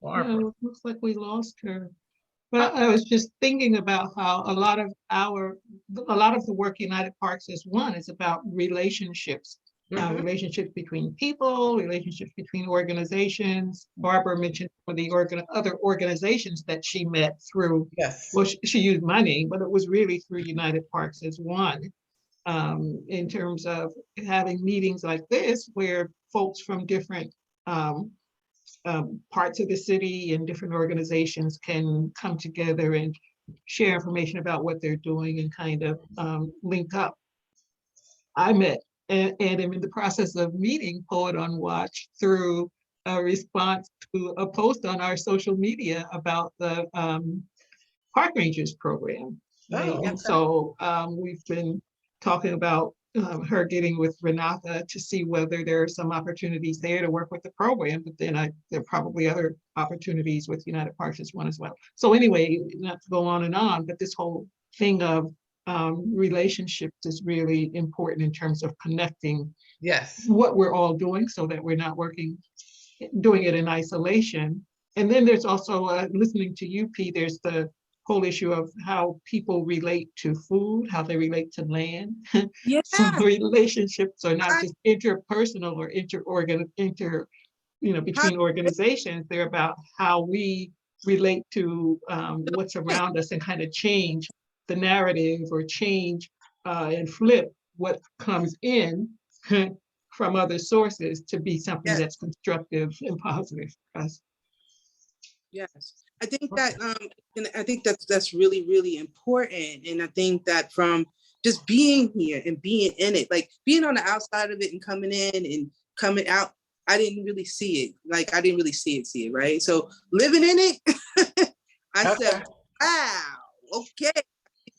S4: Yeah, it looks like we lost her. But I was just thinking about how a lot of the work United Parks is one is about relationships, relationships between people, relationships between organizations. Barbara mentioned for the other organizations that she met through.
S3: Yes.
S4: Well, she used money, but it was really through United Parks as one. In terms of having meetings like this, where folks from different parts of the city and different organizations can come together and share information about what they're doing and kind of link up. I met and am in the process of meeting Poet on Watch through a response to a post on our social media about the Park Rangers program. Right?
S3: Oh,
S4: And so we've been talking about her getting with Renata to see whether there are some opportunities there to work with the program, but then there are probably other opportunities with United Parks as one as well. So anyway, not to go on, but this whole thing of relationships is really important in terms of connecting what we're all doing so that we're not doing it in isolation. And then there's also listening to you, P, there's the whole issue of how people relate to food, how they relate to land.
S2: Yeah.
S4: So relationships are not just interpersonal or between organizations. They're about how we relate to what's around us and kind of change the narrative or change and flip what comes in from other sources to be something that's constructive and positive for us.
S2: Yes, I think that and I think that's really, really important. And I think that from just being here and being in it, like being on the outside of it and coming in and coming out, I didn't really see it. Like I didn't really see it, right? So living in it, I said, wow, okay,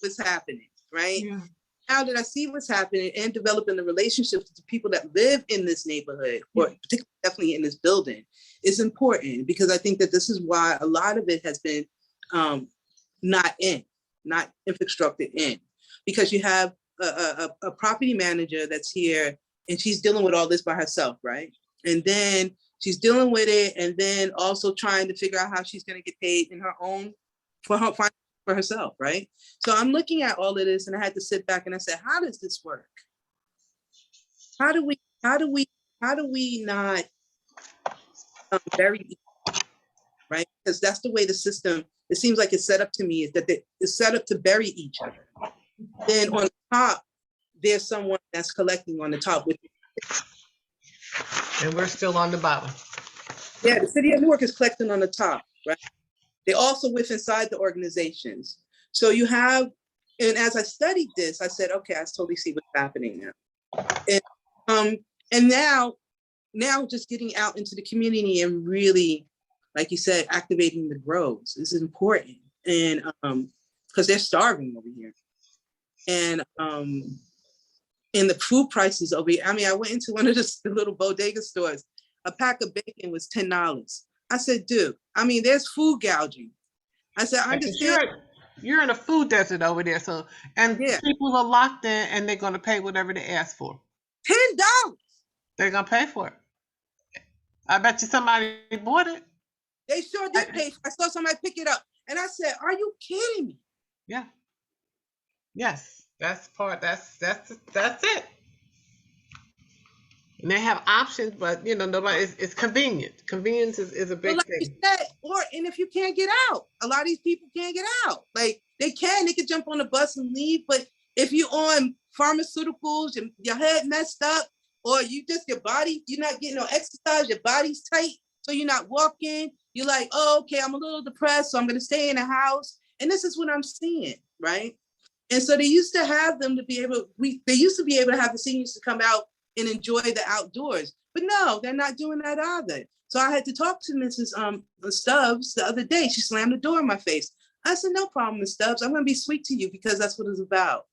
S2: what's happening, right?
S4: Yeah.
S2: Now that I see what's happening and developing the relationships with the people that live in this neighborhood, or particularly definitely in this building, is important, because I think that this is why a lot of it has been not infrastructure in, because you have a property manager that's here and she's dealing with all this by herself, right? And then she's dealing with it, and then also trying to figure out how she's going to get paid in her own for herself, right? So I'm looking at all of this, and I had to sit back and I said, how does this work? How do we not bury each other, right? Because that's the way the system, it seems like it's set up to me, is that it's set up to bury each other. Then on top, there's someone that's collecting on the top with.
S3: And we're still on the bottom.
S2: Yeah, the city of Newark is collecting on the top, right? They also with inside the organizations. So you have, and as I studied this, I said, okay, I totally see what's happening now. And now just getting out into the community and really, like you said, activating the groves is important. And because they're starving over here. And the food prices over here. I mean, I went into one of the little bodega stores. A pack of bacon was $10. I said, dude, I mean, there's food gouging. I said, I understand.
S3: You're in a food desert over there, so people are locked in, and they're going to pay whatever they ask for.
S2: $10.
S3: They're going to pay for it. I bet you somebody bought it.
S2: They sure did pay. I saw somebody pick it up, and I said, "Are you kidding me?"
S3: Yeah. Yes, that's it. And they have options, but nobody. It's convenient. Convenience is a big thing.
S2: You said, and if you can't get out, a lot of these people can't get out. Like they could jump on the bus and leave, but if you're on pharmaceuticals and your head messed up, or your body, you're not getting no exercise, your body's tight, so you're not walking. You're like, oh, okay, I'm a little depressed, so I'm gonna stay in the house. And this is what I'm seeing, right? And so they used to have them to be able. They used to be able to have the seniors to come out and enjoy the outdoors. But no, they're not doing that either. So I had to talk to Mrs. Stubbs the other day. She slammed the door in my face. I said, no problem, Ms. Stubbs. I'm going to be sweet to you because that's what it's about.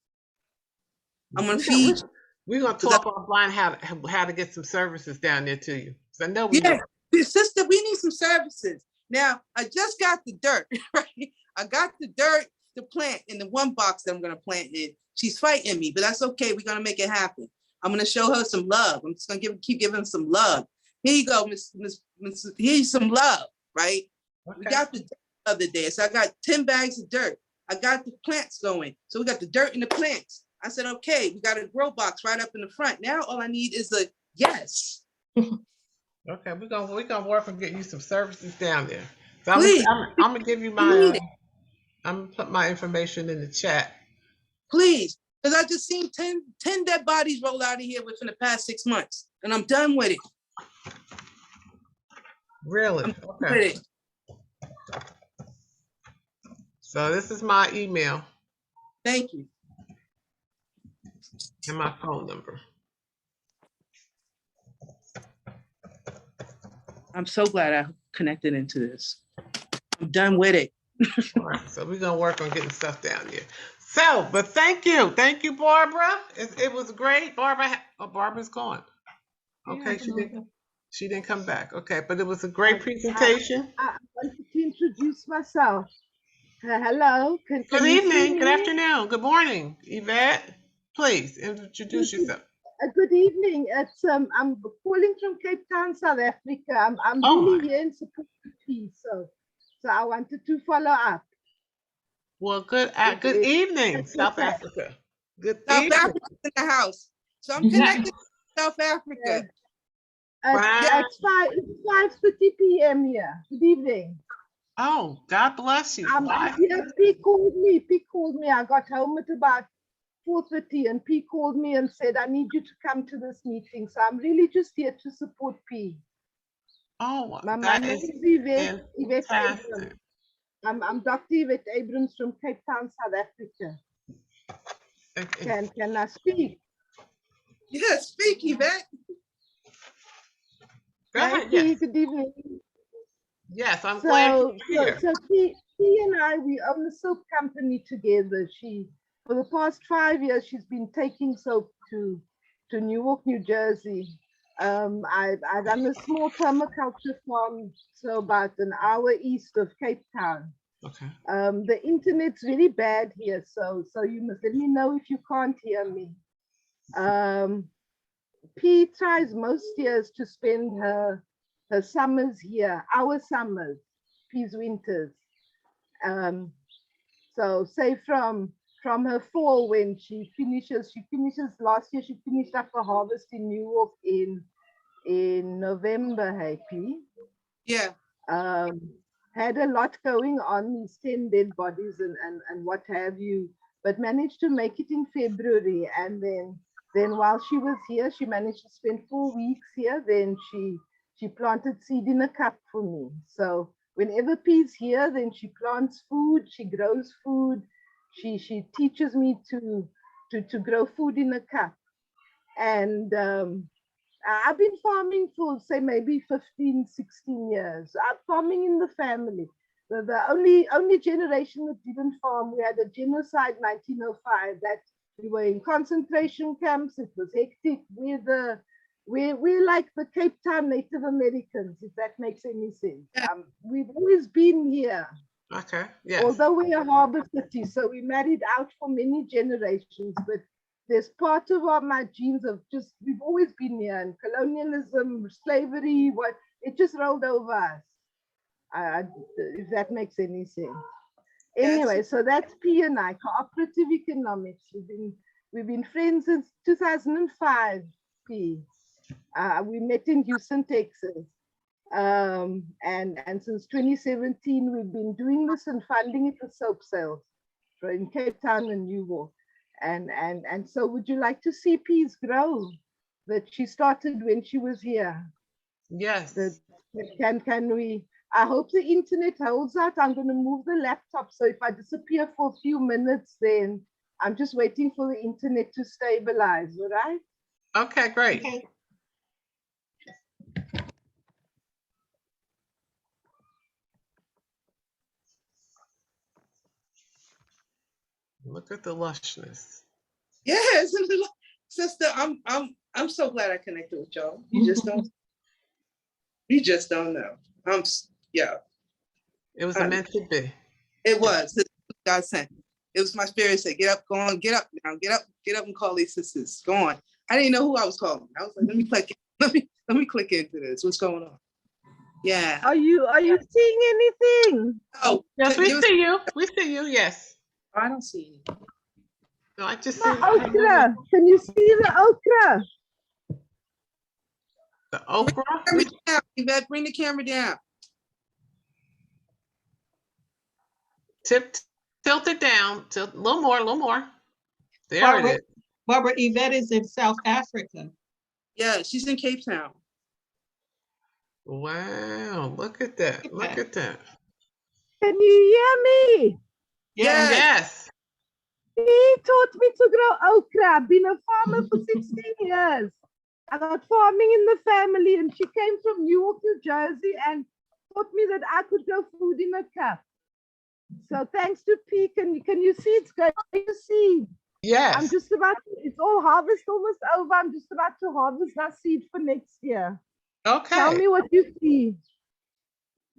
S2: I'm going to feed you.
S3: We're going to talk offline how to get some services down there to you. So I know we
S2: know. Sister, we need some services. Now, I just got the dirt, right? I got the dirt to plant in the one box that I'm going to plant in. She's fighting me, but that's okay. We're going to make it happen. I'm going to show her some love. I'm just going to keep giving some love. Here you go, Miss. Here's some love, right? Okay. We got the dirt the other day. So I got 10 bags of dirt. I got the plants going. So we got the dirt and the plants. I said, okay, we got a grow box right up in the front. Now all I need is a yes.
S3: Okay, we're gonna work on getting you some services down there. So I'm gonna give you my I'm gonna put my information in the chat.
S2: Please. Because I just seen 10 dead bodies roll out of here within the past 6 months. And I'm done with it.
S3: Really? Okay. So this is my email.
S2: Thank you.
S3: And my phone number.
S2: I'm so glad I connected into this. I'm done with it.
S3: All right. So we're going to work on getting stuff down here. So, but thank you. Thank you, Barbara. It was great. Barbara's gone. Okay, she didn't come back. Okay, but it was a great presentation.
S6: I wanted to introduce myself. Hello.
S3: Good evening. Good afternoon. Good morning, Yvette. Please introduce yourself.
S6: Good evening. It's I'm calling from Cape Town, South Africa. I'm really here in support of peace. So I wanted to follow up.
S3: Well, good evening, South Africa. Good
S2: South
S3: evening.
S2: Africa in the house. So I'm connected to South Africa.
S6: It's 5:30 p.m. here. Good evening.
S3: Oh, God bless you.
S6: P called me. I got home at about 4:30 and P called me and said, I need you to come to this meeting. So I'm really just here to support P.
S3: Oh,
S6: my name is Yvette Abrams. I'm Dr. Yvette Abrams from Cape Town, South Africa. Can I speak?
S2: Yes, speak, Yvette.
S3: Go
S6: Hi,
S3: ahead.
S6: P,
S3: Yes.
S6: good evening.
S3: Yes, I'm glad you're here.
S6: P and I, we own a soap company together. For the past 5 years, she's been taking soap to Newark, New Jersey. I run a small permaculture farm, so about an hour east of Cape Town.
S3: Okay.
S6: The internet's really bad here, so you must let me know if you can't hear me. P tries most years to spend her summers here, our summers, P's winters. So say from her fall when she finishes last year, she finished up a harvest in Newark in November, hey P.
S2: Yeah.
S6: Had a lot going on, these 10 dead bodies and what have you, but managed to make it in February. And then while she was here, she managed to spend 4 weeks here. Then she planted seed in a cup for me. So whenever P's here, then she plants food, she grows food. She teaches me to grow food in a cup. And I've been farming for say maybe 15, 16 years. I'm farming in the family. The only generation that didn't farm, we had a genocide 1905 that we were in concentration camps. It was hectic. We're like the Cape Town Native Americans, if that makes any sense. We've always been here.
S3: Okay. Yes.
S6: Although we are harbor city, so we married out for many generations, but there's part of my genes of just, we've always been here, and colonialism, slavery, it just rolled over us. If that makes any sense. Anyway,
S2: Yes.
S6: so that's P and I, cooperative economics. We've been friends since 2005, P. We met in Houston, Texas. And since 2017, we've been doing this and funding it with soap sales in Cape Town and Newark. And so would you like to see P's grow that she started when she was here?
S3: Yes.
S6: Can we? I hope the internet holds out. I'm going to move the laptop. So if I disappear for a few minutes, then I'm just waiting for the internet to stabilize, all right?
S3: Okay, great.
S4: Okay.
S3: Look at the lushness.
S2: Yes. Sister, I'm so glad I connected with y'all. You just don't know. Yeah.
S3: It was meant to be.
S2: It was. God sent. It was my spirit said, get up, go on, get up now, get up and call these sisters. Go on. I didn't know who I was calling. I was like, let me click into this. What's going on? Yeah.
S6: Are you seeing anything?
S2: Oh,
S3: Yes, we see you. We see you. Yes.
S2: I don't see it.
S3: No, I just
S6: The
S3: see
S6: okra. Can you see the okra?
S3: the okra.
S2: Camera down, Yvette, bring the camera down.
S3: Tilt it down. Tilt a little more. There
S4: Barbara,
S3: it is.
S4: Barbara, Yvette is in South Africa.
S2: Yeah, she's in Cape Town.
S3: Wow, look at that. Look at that.
S6: Can you hear me?
S2: Yes.
S3: Yes.
S6: He taught me to grow okra. I've been a farmer for 16 years. I got farming in the family, and she came from Newark, New Jersey, and taught me that I could grow food in a cup. So thanks to P, can you see it's going to seed?
S3: Yes.
S6: I'm just about to, it's all harvest almost over. I'm just about to harvest our seed for next year.
S3: Okay.
S6: Tell me what you see.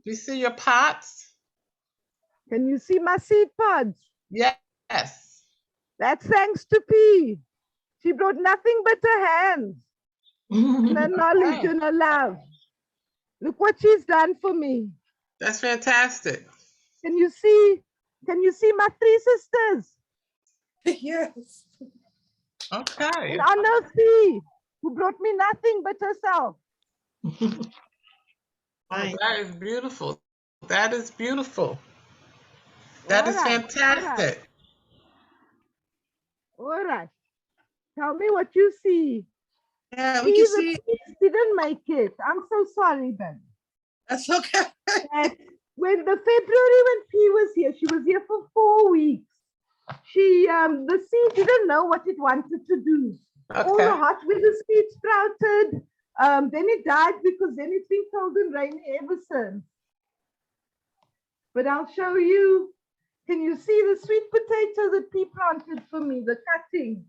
S3: You see your pots?
S6: Can you see my seed pods?
S3: Yes.
S6: That's thanks to P. She brought nothing but her hands, and her knowledge and her love. Look what she's done for me.
S3: That's fantastic.
S6: Can you see my 3 sisters?
S2: Yes.
S3: Okay.
S6: In honor of P, who brought me nothing but herself.
S3: Oh, that is beautiful. That is beautiful. That is fantastic.
S6: All right. Tell me what you see.
S2: Yeah, we can see.
S6: The piece didn't make it. I'm so sorry, Ben.
S2: That's okay.
S6: When February when P was here, she was here for 4 weeks. the seed didn't know what it wanted to do. All the
S3: Okay.
S6: hot weather seed sprouted. Then it died because then it's been cold and rainy ever since. But I'll show you. Can you see the sweet potato that P planted for me, the cutting?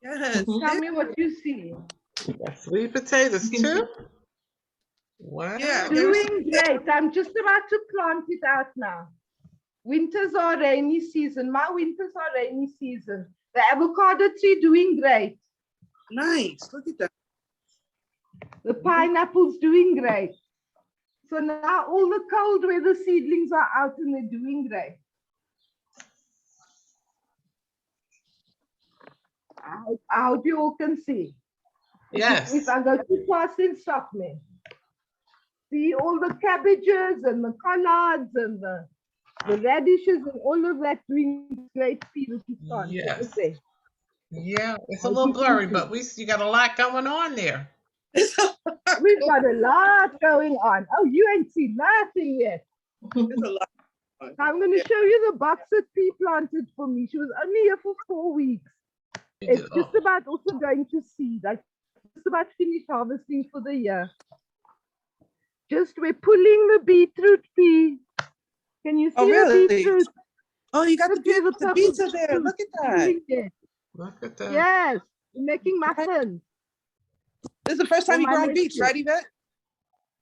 S2: Yes.
S6: Tell me what you see.
S3: Got sweet potatoes
S4: You can see-
S3: too. Wow.
S2: Yeah.
S6: Doing great. I'm just about to plant it out now. Winters are rainy season. My winters are rainy season. The avocado tree doing great.
S2: Nice. Look at that.
S6: The pineapple's doing great. So now all the cold weather seedlings are out and they're doing great. I hope you all can see.
S3: Yes.
S6: If I go too fast, then stop me. See all the cabbages and the collards and the radishes and all of that doing great feed.
S3: Yes.
S6: Okay.
S3: Yeah, it's a little blurry, but you got a lot going on there.
S6: We've got a lot going on. Oh, you ain't seen nothing yet.
S2: There's a lot.
S6: I'm going to show you the box that P planted for me. She was only here for 4 weeks.
S3: You
S6: It's
S3: did-
S6: just about also going to seed. I just about finished harvesting for the year. We're pulling the beetroot, P. Can you see
S2: Oh,
S6: the
S2: really?
S6: beetroot?
S2: Oh, you got
S6: Look there, the
S2: the beets are
S6: purple
S2: there.
S6: beetroot
S2: Look at that.
S6: pulling there.
S3: Look at that.
S6: Yes, we're making muffins.
S2: This is the first time
S6: Oh,
S2: you
S6: my
S2: grown beets,
S6: nephew.
S2: right, Yvette?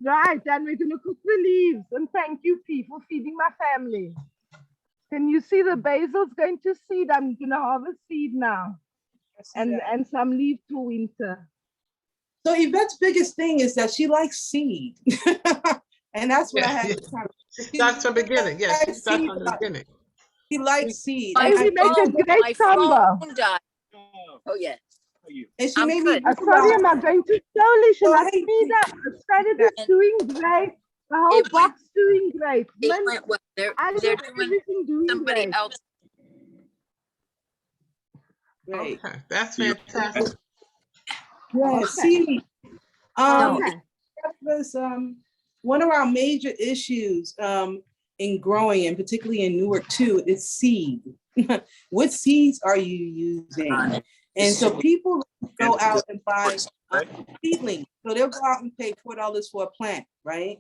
S6: Right, and we're going to cook the leaves. And thank you, P, for feeding my family. Can you see the basil's going to seed? I'm going to harvest seed now.
S2: I see that.
S6: And some leaves for winter.
S2: So Yvette's biggest thing is that she likes seed. And that's what I
S3: Yeah,
S2: had
S3: yeah.
S2: to kind of.
S3: She starts from the beginning. Yes, she
S2: likes
S3: starts
S2: seed
S3: from
S2: a
S3: the
S2: lot.
S3: beginning.
S2: He likes seed.
S1: My
S2: And,
S6: Maybe make a
S1: phone-
S6: great
S1: my
S6: combo.
S1: phone died. Oh, yeah.
S2: and she
S1: I'm
S2: made me.
S1: good.
S6: Sorry, am I going too slowly? Shall
S2: Go
S6: I
S2: ahead,
S6: speed up? Asparagus
S1: And
S6: doing great. The whole
S1: it
S6: box doing great.
S1: It
S6: Mint,
S1: went well. They're
S6: onions,
S1: doing
S6: everything doing
S1: somebody
S6: great.
S1: else.
S2: Great.
S3: Okay, that's fantastic.
S2: Yeah,
S6: Okay.
S2: seed.
S1: No.
S6: Okay.
S2: That was one of our major issues in growing, and particularly in Newark too, is seed. What seeds are you using? And so people go out and buy seedlings. So they'll go out and pay $4 for a plant, right?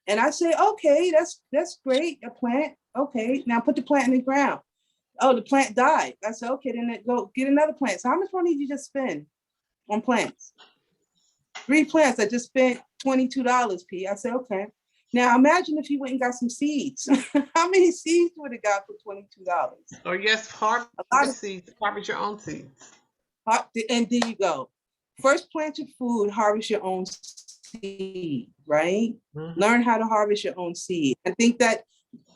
S2: And I say, okay, that's great, a plant. Okay, now put the plant in the ground. Oh, the plant died. I said, okay, then go get another plant. So how much money did you just spend on plants? 3 plants. I just spent $22, P. I said, okay. Now imagine if you went and got some seeds. How many seeds would have got for $22?
S3: Or yes,
S2: lot
S3: harvest
S2: of-
S3: seeds, harvest your own seeds.
S2: And there you go. First, plant your food, harvest your own seed, right?
S3: Mhm.
S2: Learn how to harvest your own seed. I think that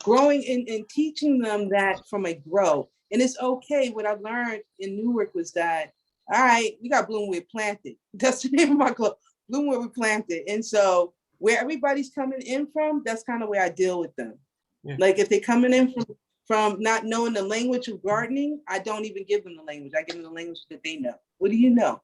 S2: growing and teaching them that from a grow, and it's okay. What I learned in Newark was that, all right, we got bloom where we planted. That's the name of my club, bloom where we planted. And so where everybody's coming in from, that's kind of where I deal with them.
S3: Yeah.
S2: Like if they're coming in from not knowing the language of gardening, I don't even give them the language. I give them the language that they know. What do you know?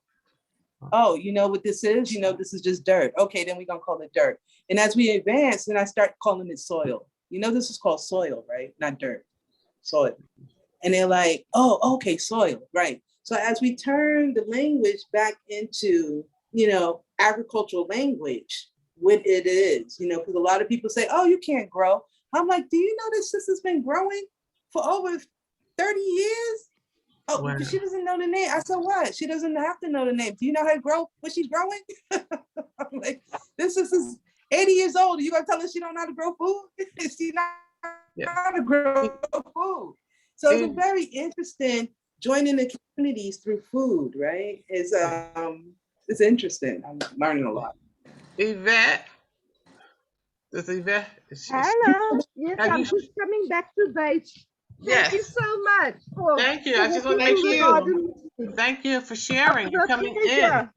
S2: Oh, you know what this is? You know, this is just dirt. Okay, then we're gonna call it dirt. And as we advance, then I start calling it soil. You know, this is called soil, right? Not dirt, soil. And they're like, oh, okay, soil, right. So as we turn the language back into, you know, agricultural language, what it is, you know, because a lot of people say, oh, you can't grow. I'm like, do you know this sister's been growing for over 30 years? Oh,
S3: Wow.
S2: she doesn't know the name. I said, what? She doesn't have to know the name. Do you know how to grow what she's growing? I'm like, this is 80 years old. Are you gonna tell her she don't know how to grow food? She not
S3: Yeah.
S2: how to grow food. So it's a very interesting joining the communities through food, right? It's interesting. I'm learning a lot.
S3: Yvette, is Yvette?
S6: Hello. Yes,
S3: Have
S6: I'm
S3: you-
S6: just coming back to base. Thank you
S3: Yes.
S6: so much.
S3: Thank you. I just want to
S6: walking
S3: make
S6: through the
S3: sure.
S6: garden with me.
S3: Thank you for sharing and
S6: It's a
S3: coming in.
S6: pleasure.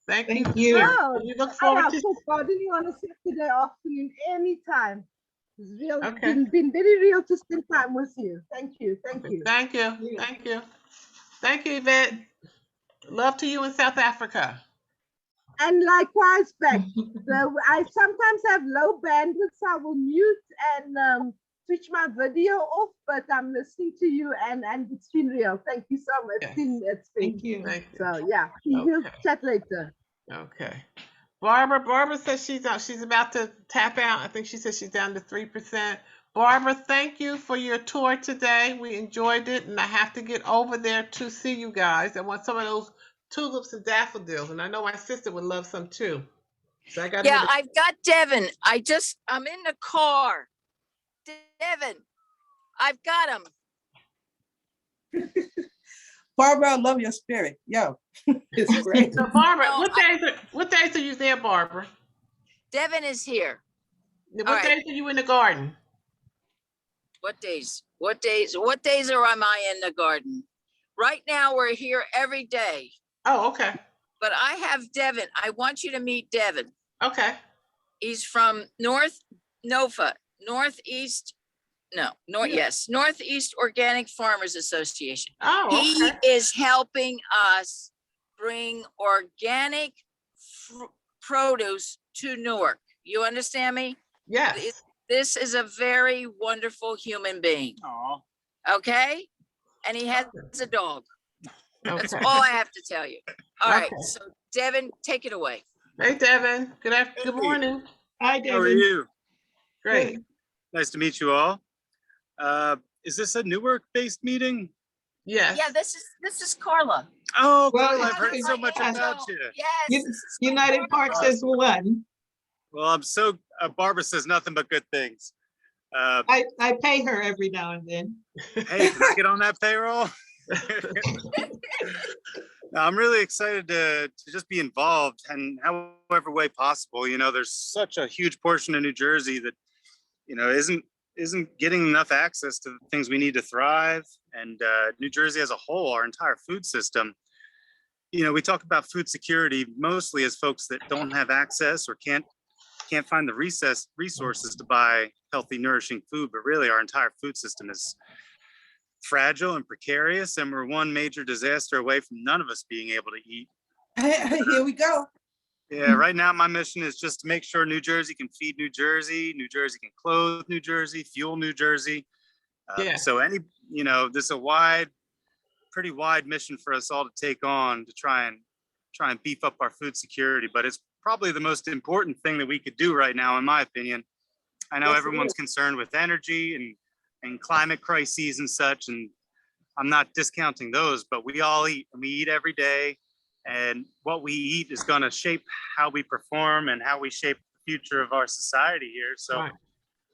S3: Thank you.
S4: Thank you.
S6: Oh,
S3: We look
S6: and
S3: forward
S6: I'll
S3: to.
S6: talk gardening on a Saturday afternoon anytime. It's real,
S3: Okay.
S6: been very real to spend time with you. Thank you. Thank you.
S3: Thank you. Thank you. Thank you, Yvette. Love to you in South Africa.
S6: And likewise back. So I sometimes have low bandwidth, so I will mute and switch my video off, but I'm listening to you and it's been real. Thank you so much.
S3: Yes.
S6: It's been,
S4: Thank you.
S3: Thank you.
S6: so yeah, we'll
S3: Okay.
S6: chat later.
S3: Okay. Barbara says she's about to tap out. I think she said she's down to 3%. Barbara, thank you for your tour today. We enjoyed it, and I have to get over there to see you guys. I want some of those tulips and daffodils, and I know my sister would love some too. So I got
S1: Yeah, I've got Devin. I'm in the car. Devin, I've got him.
S2: Barbara, I love your spirit. Yo, it's great.
S3: So Barbara,
S1: No,
S3: what days are you there, Barbara?
S1: Devin is here.
S3: What
S1: All right.
S3: days are you in the garden?
S1: What days? What days are am I in the garden? Right now, we're here every day.
S3: Oh, okay.
S1: But I have Devin. I want you to meet Devin.
S3: Okay.
S1: He's from Northeast Organic Farmers Association.
S3: Oh,
S1: He
S3: okay.
S1: is helping us bring organic produce to Newark. You understand me?
S3: Yes.
S1: This is a very wonderful human being.
S7: Aw.
S1: Okay? And he has a dog. That's
S3: Okay.
S1: all I have to tell you. All right.
S3: Okay.
S1: So Devin, take it away.
S3: Hey, Devin. Good
S7: Hey.
S3: morning.
S4: Hi,
S7: How are
S4: David.
S7: you?
S3: Great.
S7: Nice to meet you all. Is this a Newark-based meeting?
S3: Yes.
S1: Yeah, this is Carla.
S7: Oh,
S4: Well,
S7: Carla, I've
S4: it's-
S7: heard so much
S4: it's-
S7: about you.
S1: Yes.
S4: U-
S1: this is
S4: United
S1: Carla.
S4: Parks is one.
S7: Well, I'm so, Barbara says nothing but good things.
S4: I pay her every now and then.
S7: Hey, can I get on that payroll? No, I'm really excited to just be involved in however way possible. You know, there's such a huge portion of New Jersey that, you know, isn't getting enough access to the things we need to thrive. And New Jersey as a whole, our entire food system, you know, we talk about food security mostly as folks that don't have access or can't find the resources to buy healthy, nourishing food, but really our entire food system is fragile and precarious, and we're one major disaster away from none of us being able to eat.
S2: Here we go.
S7: Yeah, right now my mission is just to make sure New Jersey can feed New Jersey can clothe New Jersey, fuel New Jersey.
S3: Yeah.
S7: So this is a pretty wide mission for us all to take on to try and beef up our food security, but it's probably the most important thing that we could do right now, in my opinion. I know
S3: Yes, it
S7: everyone's
S3: is.
S7: concerned with energy and climate crises and such, and I'm not discounting those, but we all eat and we eat every day. And what we eat is going to shape how we perform and how we shape the future of our society here. So
S3: Right.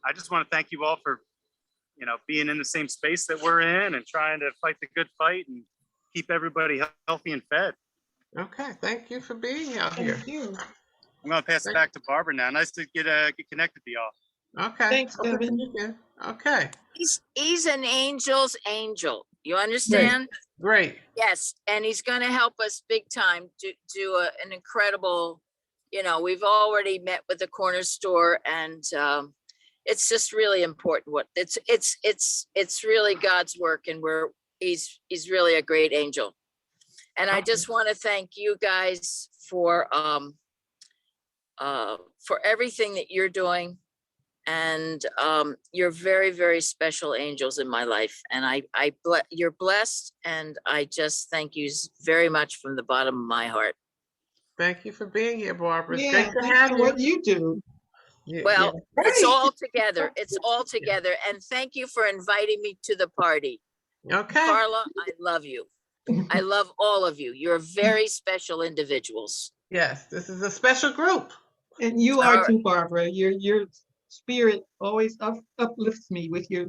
S7: I just want to thank you all for, you know, being in the same space that we're in and trying to fight the good fight and keep everybody healthy and fed.
S3: Okay. Thank you for being out here.
S4: Thank you.
S7: I'm going to pass it back to Barbara now. Nice to get connected to y'all.
S3: Okay.
S4: Thanks,
S3: Hope to
S4: Devin.
S3: see you again. Okay.
S1: He's an angel's angel. You understand?
S3: Great.
S1: Yes, and he's going to help us big time to do an incredible. You know, we've already met with the corner store, and it's just really important. What it's really God's work, and he's really a great angel. And I just want to thank you guys for everything that you're doing. And you're very, very special angels in my life. And you're blessed. And I just thank you very much from the bottom of my heart.
S3: Thank you for being here, Barbara. It's
S4: Yeah,
S3: great to
S4: thanks
S3: have
S4: for
S3: you.
S4: what you do.
S3: Yeah,
S1: Well,
S3: yeah.
S1: it's all together. It's all together. And thank you for inviting me to the party.
S3: Okay.
S1: Carla, I love you. I love all of you. You're very special individuals.
S3: Yes, this is a special group.
S4: And you
S1: All
S4: are
S1: right.
S4: too, Barbara. Your spirit always uplifts me with your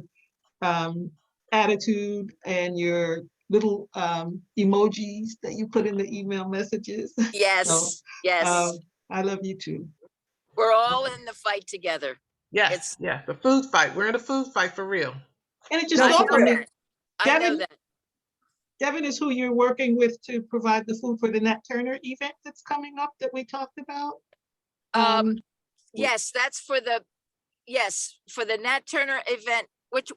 S4: attitude and your little emojis that you put in the email messages.
S1: Yes, yes.
S4: I love you too.
S1: We're all in the fight together.
S3: Yes, yes, the food fight. We're in a food fight for real.
S4: And it just
S1: I know
S4: dawned on me,
S1: that. I know
S4: Devin,
S1: that.
S4: Devin is who you're working with to provide the food for the Nat Turner event that's coming up that we talked about.
S1: Yes, that's for the Nat Turner event. Which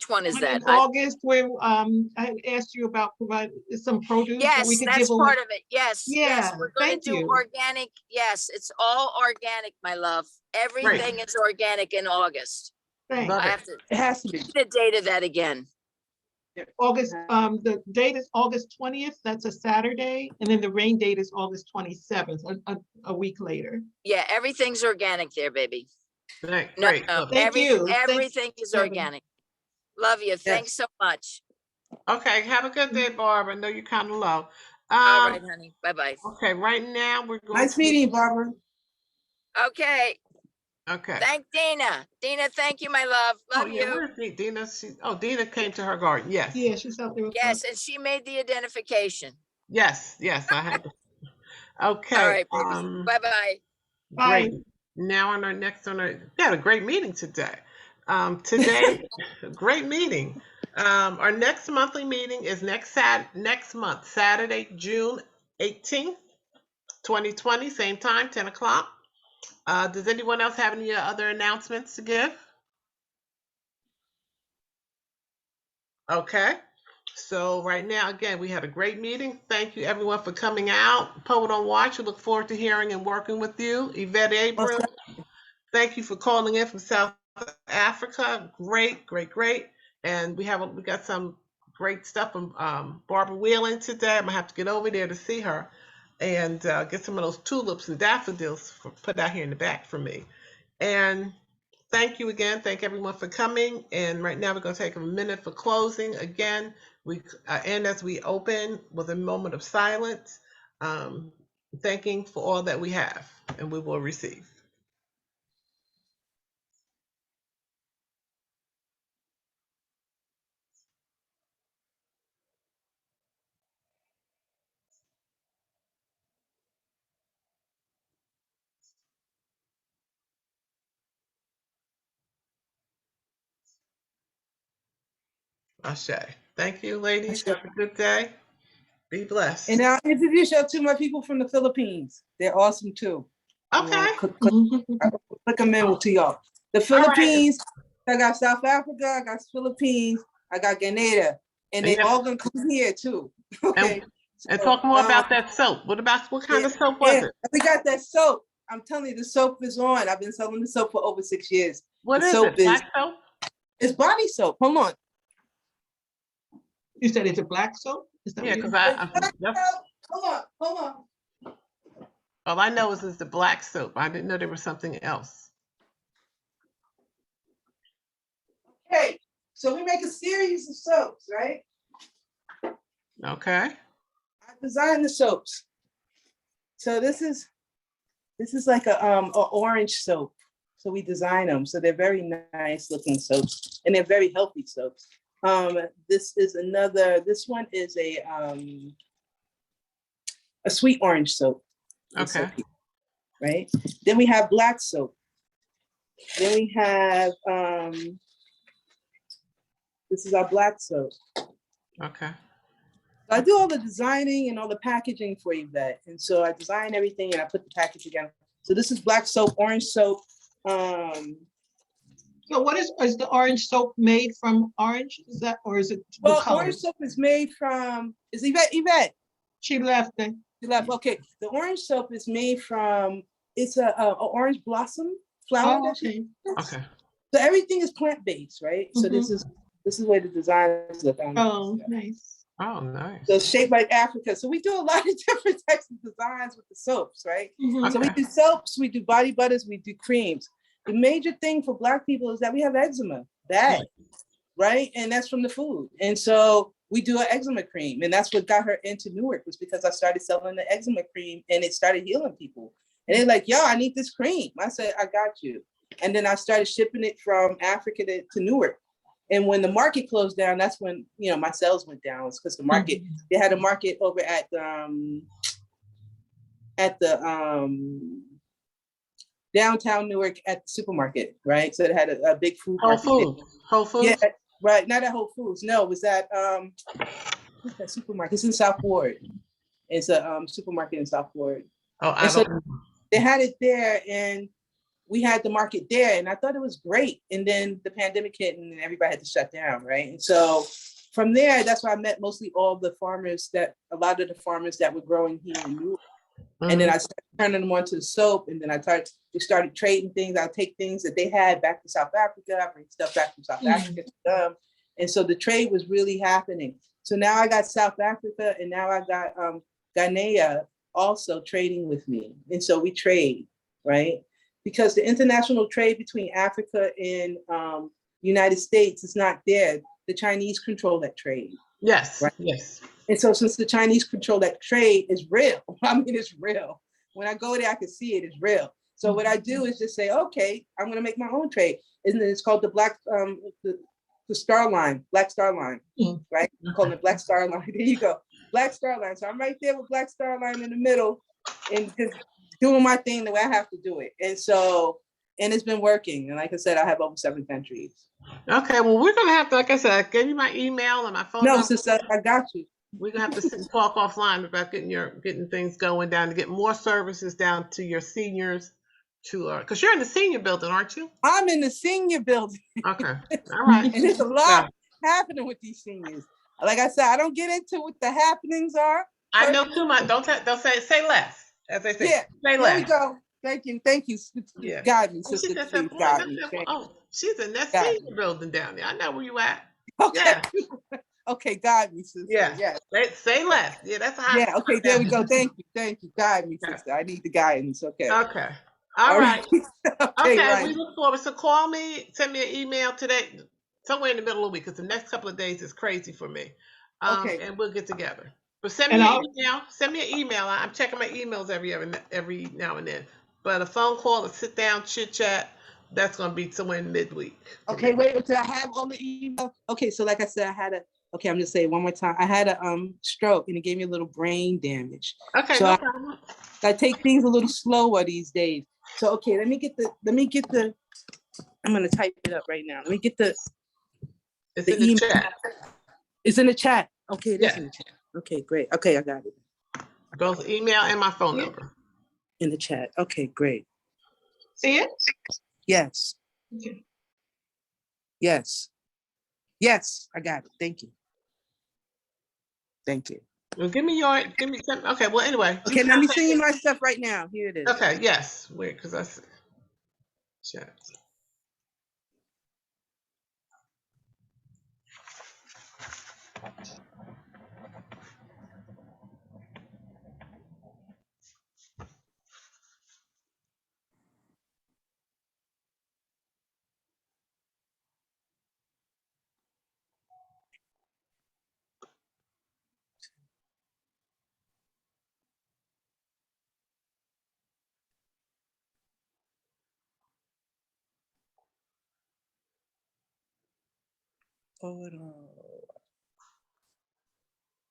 S1: one is
S4: One
S1: that?
S4: in August, where I had asked you about providing some produce that we
S1: Yes,
S4: could
S1: that's
S4: give away.
S1: part of it. Yes, yes,
S4: Yeah,
S1: we're going
S4: thank
S1: to do
S4: you.
S1: organic. Yes, it's all organic, my love. Everything is organic in August.
S4: Thanks.
S3: Love
S1: I
S3: it.
S1: have to,
S2: It has to be.
S1: the date of that again.
S4: August, the date is August 20th, that's a Saturday, and then the rain date is August 27th, a week later.
S1: Yeah, everything's organic there, baby.
S3: Great,
S1: No,
S3: great.
S1: no,
S3: Love it.
S4: Thank you. Thanks,
S1: everything is
S4: Kevin.
S1: organic. Love you. Thanks so much.
S3: Okay, have a good day, Barbara. I know you're kind of low.
S1: All right, honey. Bye-bye.
S3: Okay, right now we're going
S2: Nice
S3: to,
S2: meeting you, Barbara.
S1: Okay.
S3: okay.
S1: Thank Dina. Dina, thank you, my love. Love
S3: yeah,
S1: you.
S3: where's Dina? Dina came to her garden. Yes.
S4: Yeah, she's out there with
S1: Yes,
S4: us.
S1: and she made the identification.
S3: Yes, I had to. Okay.
S1: All right, baby. Bye-bye.
S3: Great.
S4: Bye.
S3: Now we had a great meeting today. Today, great meeting. Our next monthly meeting is next month, Saturday, June 18th, 2020, same time, 10 o'clock. Does anyone else have any other announcements to give? Okay. So right now, again, we had a great meeting. Thank you everyone for coming out. Poet on Watch, we look forward to hearing and working with you. Yvette April, thank you for calling in from South Africa. Great. And we got some great stuff from Barbara Weiland today. I'm gonna have to get over there to see her and get some of those tulips and daffodils put out here in the back for me. And thank you again. Thank everyone for coming. And right now we're going to take a minute for closing. Again, we end as we open with a moment of silence, thanking for all that we have and we will receive. Ashe. Thank you, ladies. Have a good day. Be blessed.
S2: And I'll introduce you to my people from the Philippines. They're awesome too.
S3: Okay.
S2: Click them in to y'all. The Philippines, I got South Africa, I got Philippines, I got Grenada, and they all gonna come here too. Okay.
S3: And talk more about that soap. What kind of soap was it?
S2: We got that soap. I'm telling you, the soap is on. I've been selling the soap for over 6 years.
S3: What
S2: the
S3: is
S2: soap
S3: it? Black soap?
S2: It's body soap. Hold on.
S4: You said it's a black soap? Is that
S3: Yeah, because
S2: Hold on.
S3: all I know is it's the black soap. I didn't know there was something else.
S2: Okay, so we make a series of soaps, right?
S3: Okay.
S2: I designed the soaps. So this is like a orange soap. So we design them. So they're very nice looking soaps, and they're very healthy soaps. This one is a sweet orange soap.
S3: Okay.
S2: Right. Then we have black soap. Then we have this is our black soap.
S3: Okay.
S2: I do all the designing and all the packaging for Yvette. And so I design everything and I put the package together. So this is black soap, orange soap.
S4: So what is the orange soap made from orange? Is that, or is it the
S2: Well,
S4: color?
S2: orange soap is made from, is Yvette?
S4: She left.
S2: She left, okay. The orange soap is made from, it's a orange blossom flower.
S4: Oh,
S2: that she
S4: okay.
S2: makes.
S3: Okay.
S2: So everything is plant-based, right? So this is where the designs look.
S4: Oh, nice.
S3: Oh, nice.
S2: So shaped like Africa. So we do a lot of different types of designs with the soaps, right?
S4: Mhm.
S2: So we do soaps, we do body butters, we do creams. The major thing for Black people is that we have eczema, bad, right? And that's from the food. And so we do an eczema cream. And that's what got her into Newark, was because I started selling the eczema cream and it started healing people. And they're like, yo, I need this cream. I said, I got you. And then I started shipping it from Africa to Newark. And when the market closed down, that's when, you know, my sales went down. It's because the market, they had a market over at the downtown Newark at the supermarket, right? So it had a big food market.
S3: Whole Foods?
S2: Yeah, right. Not at Whole Foods. No, it was at what's that supermarket? It's in South Ward. It's a supermarket in South Ward.
S3: Oh, I
S2: so
S3: don't.
S2: they had it there, and we had the market there, and I thought it was great. And then the pandemic hit, and everybody had to shut down, right? And so from there, that's where I met mostly all the farmers a lot of the farmers that were growing here in Newark. And then I started turning them onto the soap, and then we started trading things. I'll take things that they had back to South Africa, I bring stuff back from South Africa to them. And so the trade was really happening. So now I got South Africa, and now I got Ghanaian also trading with me. And so we trade, right? Because the international trade between Africa and United States is not there. The Chinese control that trade.
S3: Yes,
S2: right?
S3: yes.
S2: And so since the Chinese control that trade, is real. I mean, it's real. When I go there, I can see it, it's real. So what I do is just say, okay, I'm gonna make my own trade. Isn't it? It's called the the Star Line, Black Star Line, right? I'm calling it Black Star Line. There you go, Black Star Line. So I'm right there with Black Star Line in the middle, and just doing my thing the way I have to do it. And so, and it's been working. And like I said, I have over 7 countries.
S3: Okay, well, we're gonna have to, like I said, I gave you my email and my phone
S2: No,
S3: number.
S2: sister, I got you.
S3: We're gonna have to sit and talk offline about getting things going down to get more services down to your seniors, because you're in the senior building, aren't you?
S2: I'm in the senior building.
S3: Okay, all right.
S2: And there's a lot happening with these seniors. Like I said, I don't get into what the happenings are.
S3: I know too much. Don't say less, as they say.
S2: Yeah,
S3: Say
S2: there
S3: less.
S2: we go. Thank you.
S3: Yeah.
S2: Guide me,
S3: Well, she
S2: sister.
S3: just said,
S2: Please guide me.
S3: oh, she's in that
S2: Got
S3: senior building down there. I know where you at.
S2: Okay.
S3: Yeah.
S2: Okay, guide me, sister.
S3: Yeah.
S2: Yes.
S3: Say less. Yeah, that's how.
S2: Yeah, okay, there we go. Thank you. Guide me, sister. I need the guidance. Okay.
S3: Okay. All right.
S2: Okay,
S3: Okay,
S2: right.
S3: we look forward. So call me, send me an email today, somewhere in the middle of the week, because the next couple of days is crazy for me.
S2: Okay.
S3: And we'll get together. But send me an email. Send me an email. I'm checking my emails every now and then. But a phone call, to sit down, chit chat, that's gonna be somewhere in midweek.
S2: Okay, wait until I have all the email. Okay, so like I said, I'm just saying one more time. I had a stroke, and it gave me a little brain damage.
S3: Okay,
S2: so
S3: no problem.
S2: I take things a little slower these days. So okay, let me get the I'm gonna type it up right now. Let me get
S3: it's in the chat.
S2: It's in the chat. Okay, it is
S3: Yeah.
S2: in the chat. Okay, great. Okay, I got it.
S3: Both email and my phone number.
S2: In the chat. Okay, great.
S4: See it?
S2: Yes.
S4: Okay.
S2: Yes, I got it. Thank you.
S3: Well, give me some. Okay, well, anyway.
S2: Okay, let me send you my stuff right now. Here it is.
S3: Okay, yes. Wait, because I see. Chat.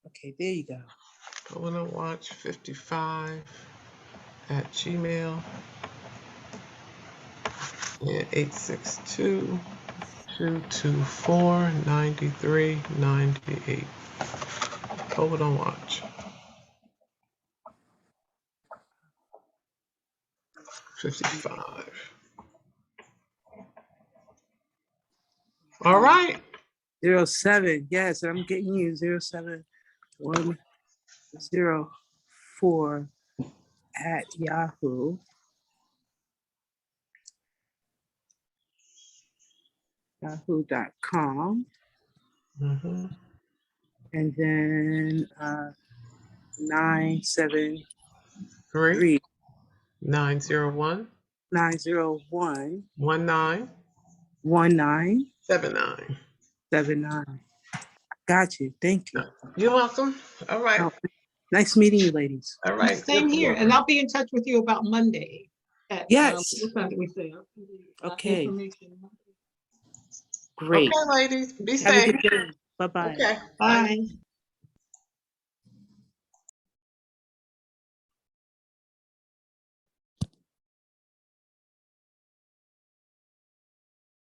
S2: Okay, there you go.
S3: I want to watch 55 at Gmail and 862-224-9398. Hold on, watch. 55. All right.
S2: 07. Yes, I'm getting you 07104 at Yahoo. Yahoo.com.
S3: Mm-hmm.
S2: And then 973
S3: 901
S2: 901
S3: 19
S2: 79.
S3: 79.
S2: Got you. Thank you.
S3: You're welcome. All right.
S2: Oh, nice meeting you, ladies.
S3: All right.
S4: Same here. And I'll be in touch with you about Monday.
S2: Yes.
S4: What time did we say?
S2: Okay.
S4: Information.
S2: Great.
S3: Okay, ladies. Be
S2: Have a
S3: safe.
S2: good day. Bye-bye.
S3: Okay.
S4: Bye.